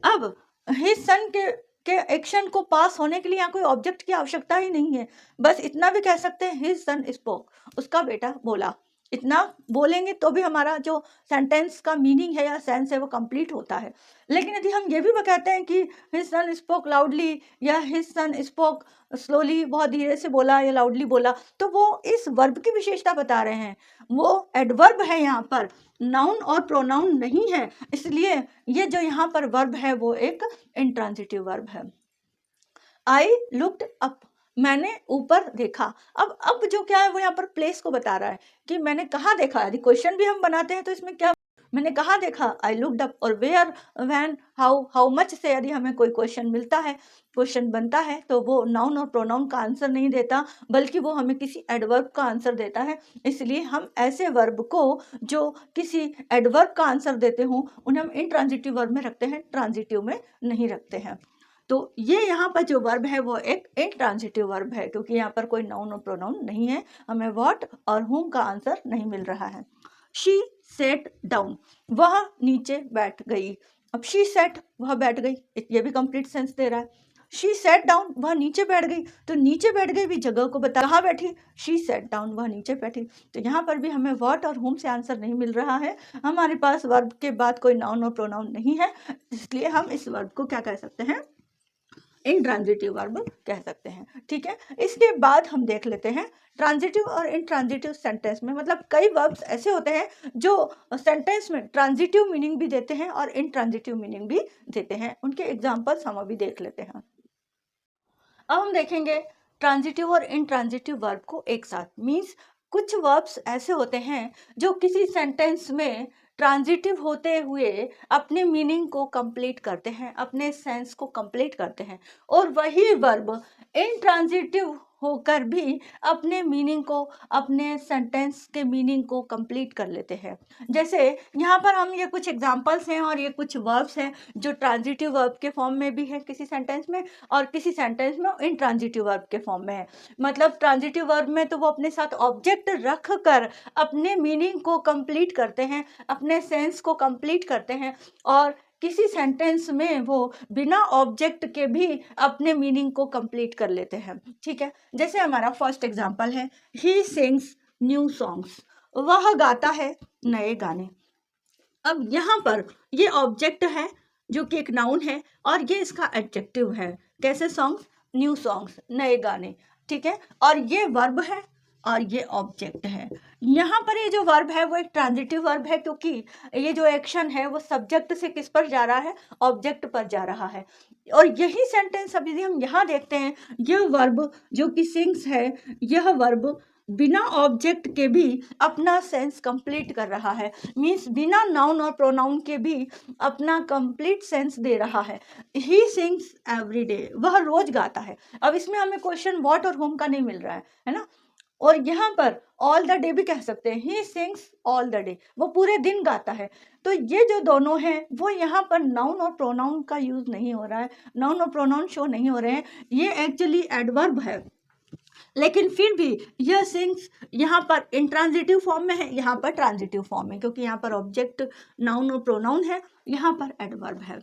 A: अब हिज सन के एक्शन को पास होने के लिए यहाँ कोई ऑब्जेक्ट की आवश्यकता ही नहीं है, बस इतना भी कह सकते हैं हिज सन स्पोक, उसका बेटा बोला। इतना बोलेंगे तो भी हमारा जो सेंटेंस का मीनिंग है या सेंस है वो कंप्लीट होता है। लेकिन यदि हम ये भी कहते हैं कि हिज सन स्पोक लाउडली या हिज सन स्पोक स्लोली, बहुत धीरे से बोला या लाउडली बोला, तो वो इस वर्ब की विशेषता बता रहे हैं, वो एडवर्ब है, यहाँ पर नाउन और प्रोनाउन नहीं है, इसलिए ये जो यहाँ पर वर्ब है वो एक इंट्रांजिटिव वर्ब है। आई लुक्ड अप, मैंने ऊपर देखा। अब जो क्या है वो यहाँ पर प्लेस को बता रहा है कि मैंने कहाँ देखा। यदि क्वेश्चन भी हम बनाते हैं तो इसमें क्या, मैंने कहाँ देखा, आई लुक्ड अप। और वेयर, व्हेन, हाउ मच से यदि हमें कोई क्वेश्चन मिलता है, क्वेश्चन बनता है, तो वो नाउन और प्रोनाउन का आंसर नहीं देता, बल्कि वो हमें किसी एडवर्ब का आंसर देता है। इसलिए हम ऐसे वर्ब को जो किसी एडवर्ब का आंसर देते हों उन्हें हम इंट्रांजिटिव वर्ब में रखते हैं, ट्रांजिटिव में नहीं रखते हैं। तो ये यहाँ पर जो वर्ब है वो एक इंट्रांजिटिव वर्ब है, क्योंकि यहाँ पर कोई नाउन और प्रोनाउन नहीं है, हमें व्हाट और whom का आंसर नहीं मिल रहा है। शी सेट डाउन, वह नीचे बैठ गई। अब शी सेट, वह बैठ गई, ये भी कंप्लीट सेंस दे रहा है। शी सेट डाउन, वह नीचे बैठ गई, तो नीचे बैठ गई भी जगह को बता, कहाँ बैठी, शी सेट डाउन, वह नीचे बैठी। तो यहाँ पर भी हमें व्हाट और whom से आंसर नहीं मिल रहा है, हमारे पास वर्ब के बाद कोई नाउन और प्रोनाउन नहीं है, इसलिए हम इस वर्ब को क्या कह सकते हैं, इंट्रांजिटिव वर्ब कह सकते हैं। ठीक है, इसके बाद हम देख लेते हैं ट्रांजिटिव और इंट्रांजिटिव सेंटेंस में, मतलब कई वर्ब्स ऐसे होते हैं जो सेंटेंस में ट्रांजिटिव मीनिंग भी देते हैं और इंट्रांजिटिव मीनिंग भी देते हैं, उनके एग्जांपल्स हम अभी देख लेते हैं। अब हम देखेंगे ट्रांजिटिव और इंट्रांजिटिव वर्ब को एक साथ। मीन्स कुछ वर्ब्स ऐसे होते हैं जो किसी सेंटेंस में ट्रांजिटिव होते हुए अपने मीनिंग को कंप्लीट करते हैं, अपने सेंस को कंप्लीट करते हैं, और वही वर्ब इंट्रांजिटिव होकर भी अपने मीनिंग को, अपने सेंटेंस के मीनिंग को कंप्लीट कर लेते हैं। जैसे यहाँ पर हम ये कुछ एग्जांपल्स हैं और ये कुछ वर्ब्स हैं जो ट्रांजिटिव वर्ब के फॉर्म में भी है किसी सेंटेंस में, और किसी सेंटेंस में इंट्रांजिटिव वर्ब के फॉर्म में है। मतलब ट्रांजिटिव वर्ब में तो वो अपने साथ ऑब्जेक्ट रख कर अपने मीनिंग को कंप्लीट करते हैं, अपने सेंस को कंप्लीट करते हैं, और किसी सेंटेंस में वो बिना ऑब्जेक्ट के भी अपने मीनिंग को कंप्लीट कर लेते हैं। ठीक है, जैसे हमारा फर्स्ट एग्जांपल है, ही सिंग्स न्यू सॉन्ग्स। वह गाता है नए गाने। अब यहाँ पर ये ऑब्जेक्ट है जो कि एक नाउन है और ये इसका एडजेक्टिव है। कैसे सॉन्ग्स? न्यू सॉन्ग्स, नए गाने, ठीक है। और ये वर्ब है और ये ऑब्जेक्ट है। यहाँ पर ये जो वर्ब है वो एक ट्रांजिटिव वर्ब है, क्योंकि ये जो एक्शन है वो सब्जेक्ट से किस पर जा रहा है? ऑब्जेक्ट पर जा रहा है। और यही सेंटेंस अब यदि हम यहाँ देखते हैं, यह वर्ब जो कि सिंग्स है, यह वर्ब बिना ऑब्जेक्ट के भी अपना सेंस कंप्लीट कर रहा है। मीन्स बिना नाउन और प्रोनाउन के भी अपना कंप्लीट सेंस दे रहा है। ही सिंग्स एवरी डे, वह रोज गाता है। अब इसमें हमें क्वेश्चन व्हाट और होम का नहीं मिल रहा है ना। और यहाँ पर ऑल द डे भी कह सकते हैं, he sings all the day, वो पूरे दिन गाता है। तो ये जो दोनों हैं वो यहाँ पर नाउन और प्रोनाउन का यूज नहीं हो रहा है, नाउन और प्रोनाउन शो नहीं हो रहे हैं, ये एक्चुअली एडवर्ब है। लेकिन फिर भी यह सिंग्स यहाँ पर इंट्रांजिटिव फॉर्म में है, यहाँ पर ट्रांजिटिव फॉर्म में, क्योंकि यहाँ पर ऑब्जेक्ट नाउन और प्रोनाउन है, यहाँ पर एडवर्ब है।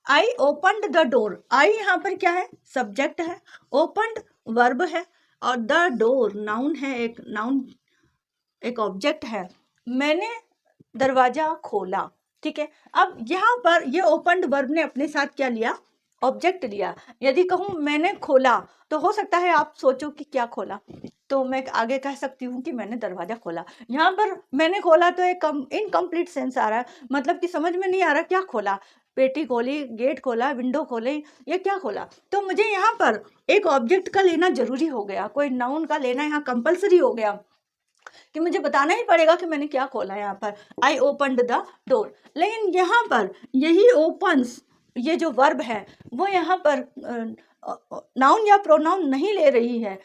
A: आई ओपन्ड द डोर, आई यहाँ पर क्या है? सब्जेक्ट है, ओपन्ड वर्ब है और द डोर नाउन है, एक नाउन एक ऑब्जेक्ट है। मैंने दरवाजा खोला, ठीक है। अब यहाँ पर ये ओपन्ड वर्ब ने अपने साथ क्या लिया? ऑब्जेक्ट लिया। यदि कहूँ मैंने खोला, तो हो सकता है आप सोचो कि क्या खोला, तो मैं आगे कह सकती हूँ कि मैंने दरवाजा खोला। यहाँ पर मैंने खोला तो एक इनकम्प्लीट सेंस आ रहा है, मतलब कि समझ में नहीं आ रहा क्या खोला, पेटी खोली, गेट खोला, विंडो खोले, ये क्या खोला। तो मुझे यहाँ पर एक ऑब्जेक्ट का लेना जरूरी हो गया, कोई नाउन का लेना यहाँ कंपल्सरी हो गया कि मुझे बताना ही पड़ेगा कि मैंने क्या खोला। यहाँ पर आई ओपन्ड द डोर, लेकिन यहाँ पर यही ओपन्स, ये जो वर्ब है वो यहाँ पर नाउन या प्रोनाउन नहीं ले रही है।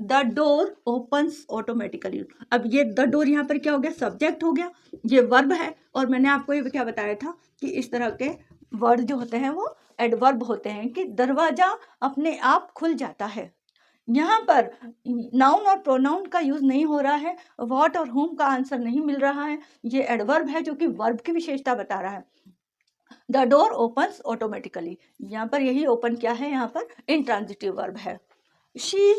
A: The door opens automatically. अब ये द डोर यहाँ पर क्या हो गया? सब्जेक्ट हो गया, ये वर्ब है। और मैंने आपको ये क्या बताया था कि इस तरह के वर्ड जो होते हैं वो एडवर्ब होते हैं, कि दरवाजा अपने आप खुल जाता है। यहाँ पर नाउन और प्रोनाउन का यूज नहीं हो रहा है, व्हाट और whom का आंसर नहीं मिल रहा है, ये एडवर्ब है जो कि वर्ब की विशेषता बता रहा है। द डोर ओपन्स ऑटोमेटिकली, यहाँ पर यही ओपन क्या है? यहाँ पर इंट्रांजिटिव वर्ब है। She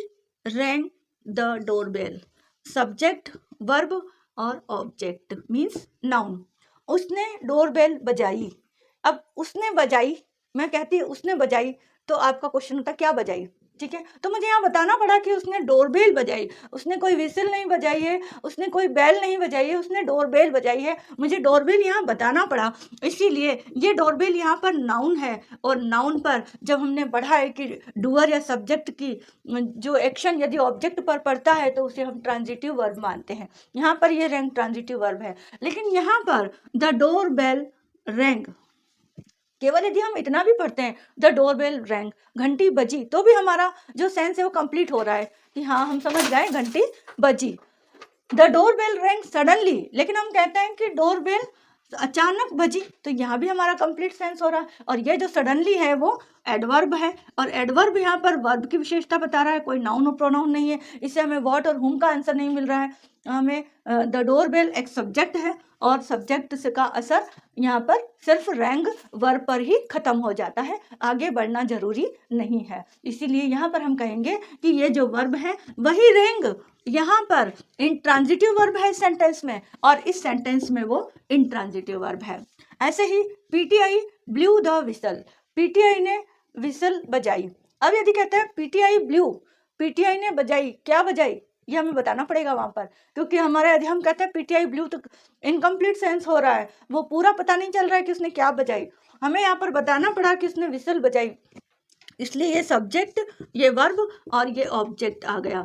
A: wrong the doorbell, subject, verb और ऑब्जेक्ट मीन्स नाउन। उसने डोरबेल बजाई। अब उसने बजाई, मैं कहती हूँ उसने बजाई, तो आपका क्वेश्चन होता क्या बजाई, ठीक है। तो मुझे यहाँ बताना पड़ा कि उसने डोरबेल बजाई, उसने कोई विसिल नहीं बजाई है, उसने कोई बेल नहीं बजाई है, उसने डोरबेल बजाई है। मुझे डोरबेल यहाँ बताना पड़ा, इसीलिए ये डोरबेल यहाँ पर नाउन है। और नाउन पर जब हमने पढ़ा है कि डूअर या सब्जेक्ट की जो एक्शन यदि ऑब्जेक्ट पर पड़ता है तो उसे हम ट्रांजिटिव वर्ब मानते हैं। यहाँ पर ये रैंग ट्रांजिटिव वर्ब है, लेकिन यहाँ पर द डोरबेल रैंग, केवल यदि हम इतना भी पढ़ते हैं द डोरबेल रैंग, घंटी बजी, तो भी हमारा जो सेंस है वो कंप्लीट हो रहा है कि हाँ हम समझ गए घंटी बजी। द डोरबेल रैंग सडनली, लेकिन हम कहते हैं कि डोरबेल अचानक बजी, तो यहाँ भी हमारा कंप्लीट सेंस हो रहा है। और ये जो सडनली है वो एडवर्ब है, और एडवर्ब यहाँ पर वर्ब की विशेषता बता रहा है, कोई नाउन और प्रोनाउन नहीं है। इससे हमें व्हाट और whom का आंसर नहीं मिल रहा है, हमें द डोरबेल एक सब्जेक्ट है और सब्जेक्ट से का असर यहाँ पर सिर्फ रैंग वर्ब पर ही खत्म हो जाता है, आगे बढ़ना जरूरी नहीं है। इसीलिए यहाँ पर हम कहेंगे कि ये जो वर्ब है वही रैंग यहाँ पर इंट्रांजिटिव वर्ब है इस सेंटेंस में, और इस सेंटेंस में वो इंट्रांजिटिव वर्ब है। ऐसे ही PTI blew the whistle, PTI ने विसल बजाई। अब यदि कहते हैं पीटीआई ब्लू, पीटीआई ने बजाई, क्या बजाई, ये हमें बताना पड़ेगा वहां पर, क्योंकि हमारे यदि हम कहते हैं पीटीआई ब्लू तो इनकम्प्लीट सेंस हो रहा है, वो पूरा पता नहीं चल रहा है कि उसने क्या बजाई। हमें यहाँ पर बताना पड़ा कि उसने विसल बजाई, इसलिए ये सब्जेक्ट, ये वर्ब और ये ऑब्जेक्ट आ गया।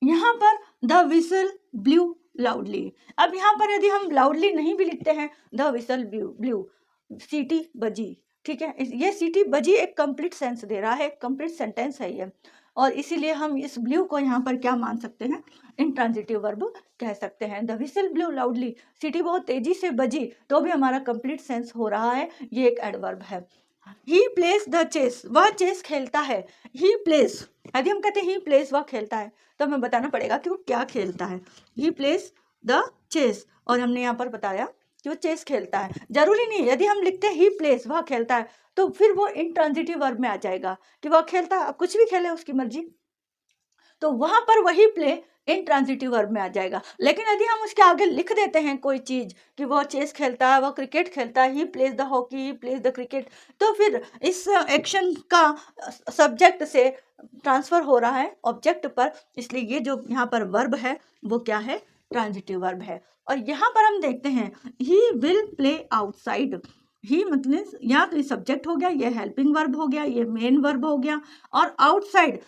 A: यहाँ पर द विसल ब्लू लाउडली। अब यहाँ पर यदि हम लाउडली नहीं भी लिखते हैं, द विसल ब्लू, सीटी बजी, ठीक है। ये सीटी बजी एक कंप्लीट सेंस दे रहा है, कंप्लीट सेंटेंस है ये, और इसीलिए हम इस ब्लू को यहाँ पर क्या मान सकते हैं? इंट्रांजिटिव वर्ब कह सकते हैं। द विसल ब्लू लाउडली, सीटी बहुत तेजी से बजी, तो भी हमारा कंप्लीट सेंस हो रहा है, ये एक एडवर्ब है। ही प्लेस द चेस, वह चेस खेलता है। ही प्लेस, यदि हम कहते हैं ही प्लेस वह खेलता है, तो हमें बताना पड़ेगा कि वो क्या खेलता है। ही प्लेस द चेस, और हमने यहाँ पर बताया कि वो चेस खेलता है। जरूरी नहीं यदि हम लिखते हैं ही प्लेस वह खेलता है, तो फिर वो इंट्रांजिटिव वर्ब में आ जाएगा कि वह खेलता है, अब कुछ भी खेले उसकी मर्जी, तो वहां पर वही प्ले इंट्रांजिटिव वर्ब में आ जाएगा। लेकिन यदि हम उसके आगे लिख देते हैं कोई चीज कि वह चेस खेलता है, वह क्रिकेट खेलता है, he plays the hockey, he plays the cricket, तो फिर इस एक्शन का सब्जेक्ट से ट्रांसफर हो रहा है ऑब्जेक्ट पर, इसलिए ये जो यहाँ पर वर्ब है वो क्या है, ट्रांजिटिव वर्ब है। और यहाँ पर हम देखते हैं ही विल प्ले आउटसाइड, ही मतलब यहाँ तो ये सब्जेक्ट हो गया, ये हेल्पिंग वर्ब हो गया, ये मेन वर्ब हो गया, और आउटसाइड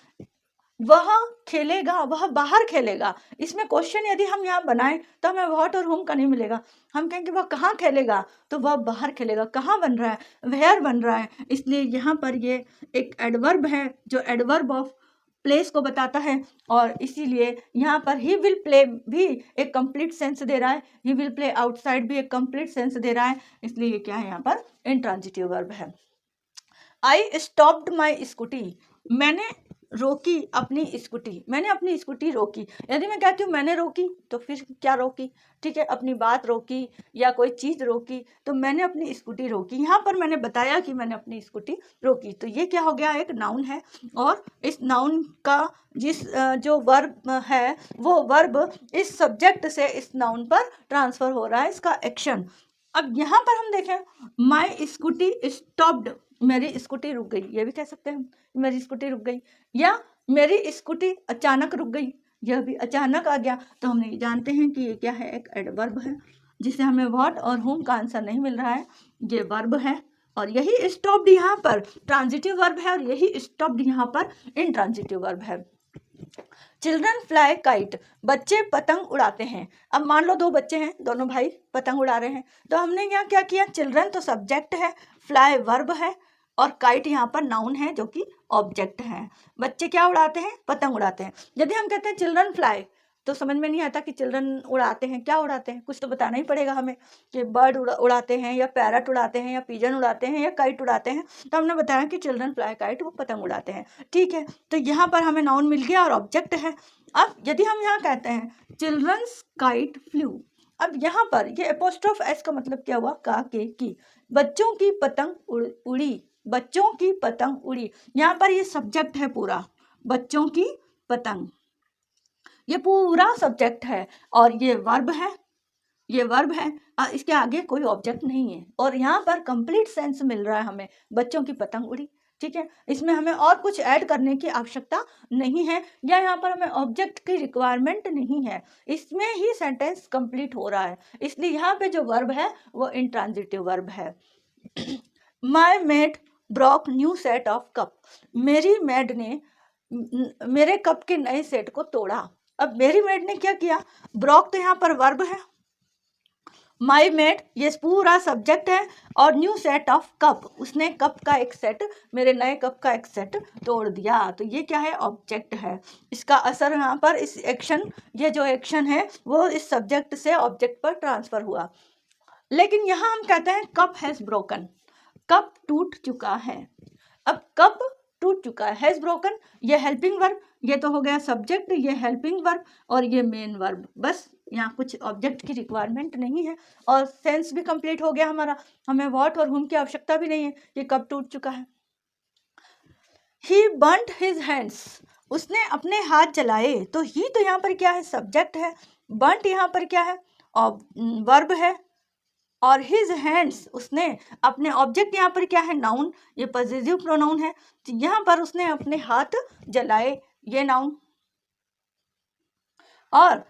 A: वह खेलेगा, वह बाहर खेलेगा। इसमें क्वेश्चन यदि हम यहाँ बनाएं तो हमें व्हाट और होम का नहीं मिलेगा, हम कहेंगे वह कहाँ खेलेगा, तो वह बाहर खेलेगा। कहाँ बन रहा है, वेयर बन रहा है, इसलिए यहाँ पर ये एक एडवर्ब है जो एडवर्ब ऑफ प्लेस को बताता है, और इसीलिए यहाँ पर ही विल प्ले भी एक कंप्लीट सेंस दे रहा है, ही विल प्ले आउटसाइड भी एक कंप्लीट सेंस दे रहा है, इसलिए क्या है यहाँ पर इंट्रांजिटिव वर्ब है। आई स्टॉप्ड माई स्कूटी, मैंने रोकी अपनी स्कूटी, मैंने अपनी स्कूटी रोकी। यदि मैं कहती हूँ मैंने रोकी तो फिर क्या रोकी, ठीक है, अपनी बात रोकी या कोई चीज़ रोकी, तो मैंने अपनी स्कूटी रोकी। यहाँ पर मैंने बताया कि मैंने अपनी स्कूटी रोकी, तो ये क्या हो गया, एक नाउन है, और इस नाउन का जिस जो वर्ब है वो वर्ब इस सब्जेक्ट से इस नाउन पर ट्रांसफर हो रहा है, इसका एक्शन। अब यहाँ पर हम देखें, माई स्कूटी स्टॉप्ड, मेरी स्कूटी रुक गई, ये भी कह सकते हैं मेरी स्कूटी रुक गई, या मेरी स्कूटी अचानक रुक गई, यह भी अचानक आ गया। तो हम ये जानते हैं कि ये क्या है, एक एडवर्ब है, जिसे हमें व्हाट और होम का आंसर नहीं मिल रहा है, ये वर्ब है, और यही स्टॉप्ड यहाँ पर ट्रांजिटिव वर्ब है, और यही स्टॉप्ड यहाँ पर इंट्रांजिटिव वर्ब है। चिल्ड्रन फ्लाई काइट, बच्चे पतंग उड़ाते हैं। अब मान लो दो बच्चे हैं, दोनों भाई पतंग उड़ा रहे हैं, तो हमने यहाँ क्या किया, चिल्ड्रन तो सब्जेक्ट है, फ्लाई वर्ब है, और काइट यहाँ पर नाउन है जो कि ऑब्जेक्ट है। बच्चे क्या उड़ाते हैं, पतंग उड़ाते हैं। यदि हम कहते हैं चिल्ड्रन फ्लाई, तो समझ में नहीं आता कि चिल्ड्रन उड़ाते हैं, क्या उड़ाते हैं, कुछ तो बताना ही पड़ेगा हमें कि बर्ड उड़ाते हैं, या पैरट उड़ाते हैं, या पिजन उड़ाते हैं, या काइट उड़ाते हैं। तो हमने बताया कि चिल्ड्रन फ्लाई काइट, वो पतंग उड़ाते हैं, ठीक है। तो यहाँ पर हमें नाउन मिल गया और ऑब्जेक्ट है। अब यदि हम यहाँ कहते हैं चिल्ड्रंस काइट फ्लू, अब यहाँ पर ये एपोस्ट्रोफ एस का मतलब क्या हुआ, का के की, बच्चों की पतंग उड़ी, बच्चों की पतंग उड़ी, यहाँ पर ये सब्जेक्ट है पूरा, बच्चों की पतंग, ये पूरा सब्जेक्ट है, और ये वर्ब है, ये वर्ब है, इसके आगे कोई ऑब्जेक्ट नहीं है, और यहाँ पर कंप्लीट सेंस मिल रहा है हमें, बच्चों की पतंग उड़ी, ठीक है। इसमें हमें और कुछ ऐड करने की आवश्यकता नहीं है, या यहाँ पर हमें ऑब्जेक्ट की रिक्वायरमेंट नहीं है, इसमें ही सेंटेंस कंप्लीट हो रहा है, इसलिए यहाँ पे जो वर्ब है वो इंट्रांजिटिव वर्ब है। My maid broke new set of cup, मेरी मेड ने मेरे कप के नए सेट को तोड़ा। अब मेरी मेड ने क्या किया, ब्रॉक तो यहाँ पर वर्ब है, माई मेड ये पूरा सब्जेक्ट है, और न्यू सेट ऑफ कप, उसने कप का एक सेट, मेरे नए कप का एक सेट तोड़ दिया, तो ये क्या है, ऑब्जेक्ट है। इसका असर यहाँ पर इस एक्शन, ये जो एक्शन है वो इस सब्जेक्ट से ऑब्जेक्ट पर ट्रांसफर हुआ। लेकिन यहाँ हम कहते हैं कप हैज ब्रोकन, कप टूट चुका है। अब कप टूट चुका है, हैज ब्रोकन, ये हेल्पिंग वर्ब, ये तो हो गया सब्जेक्ट, ये हेल्पिंग वर्ब, और ये मेन वर्ब, बस यहाँ कुछ ऑब्जेक्ट की रिक्वायरमेंट नहीं है, और सेंस भी कंप्लीट हो गया हमारा, हमें व्हाट और हुम की आवश्यकता भी नहीं है, ये कब टूट चुका है। ही बर्न्ड हिज हैंड्स, उसने अपने हाथ जलाए, तो ही तो यहाँ पर क्या है, सब्जेक्ट है, बर्न्ट यहाँ पर क्या है, और वर्ब है, और हिज हैंड्स उसने अपने, ऑब्जेक्ट यहाँ पर क्या है, नाउन, ये पॉजिटिव प्रोनाउन है, तो यहाँ पर उसने अपने हाथ जलाए, ये नाउन। और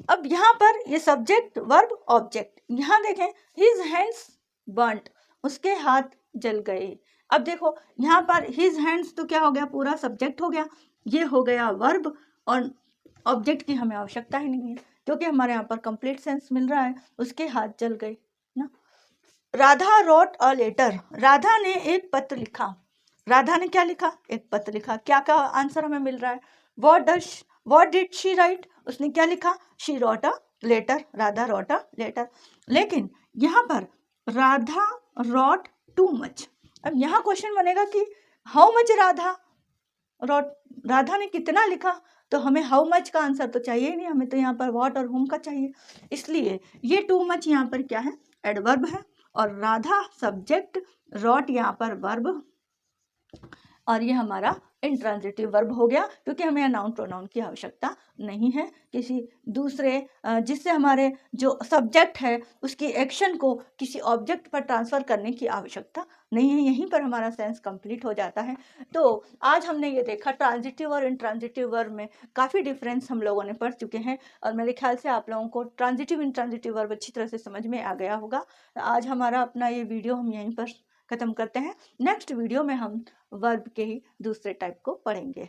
A: अब यहाँ पर ये सब्जेक्ट वर्ब ऑब्जेक्ट, यहाँ देखें हिज हैंड्स बर्न्ट, उसके हाथ जल गए। अब देखो यहाँ पर हिज हैंड्स तो क्या हो गया, पूरा सब्जेक्ट हो गया, ये हो गया वर्ब, और ऑब्जेक्ट की हमें आवश्यकता ही नहीं है, क्योंकि हमारे यहाँ पर कंप्लीट सेंस मिल रहा है, उसके हाथ जल गए ना। Radha wrote a letter, Radha ने एक पत्र लिखा, राधा ने क्या लिखा, एक पत्र लिखा, क्या का आंसर हमें मिल रहा है, व्हाट डिड शी राइट, उसने क्या लिखा, she wrote a letter, Radha wrote a letter. लेकिन यहाँ पर राधा रोट टू मच, अब यहाँ क्वेश्चन बनेगा कि how much Radha wrote, Radha ने कितना लिखा, तो हमें हाउ मच का आंसर तो चाहिए ही नहीं, हमें तो यहाँ पर व्हाट और हुम का चाहिए, इसलिए ये टू मच यहाँ पर क्या है, एडवर्ब है, और राधा सब्जेक्ट, रोट यहाँ पर वर्ब, और ये हमारा इंट्रांजिटिव वर्ब हो गया, क्योंकि हमें नाउन प्रोनाउन की आवश्यकता नहीं है किसी दूसरे जिससे हमारे जो सब्जेक्ट है उसकी एक्शन को किसी ऑब्जेक्ट पर ट्रांसफ़र करने की आवश्यकता नहीं है। यहीं पर हमारा सेंस कंप्लीट हो जाता है। तो आज हमने ये देखा ट्रांजिटिव और इंट्रांजिटिव वर्ब में काफ़ी डिफरेंस हम लोगों ने पढ़ चुके हैं, और मेरे ख्याल से आप लोगों को ट्रांजिटिव इंट्रांजिटिव वर्ब अच्छी तरह से समझ में आ गया होगा। आज हमारा अपना ये वीडियो हम यहीं पर ख़त्म करते हैं। नेक्स्ट वीडियो में हम वर्ब के ही दूसरे टाइप को पढ़ेंगे।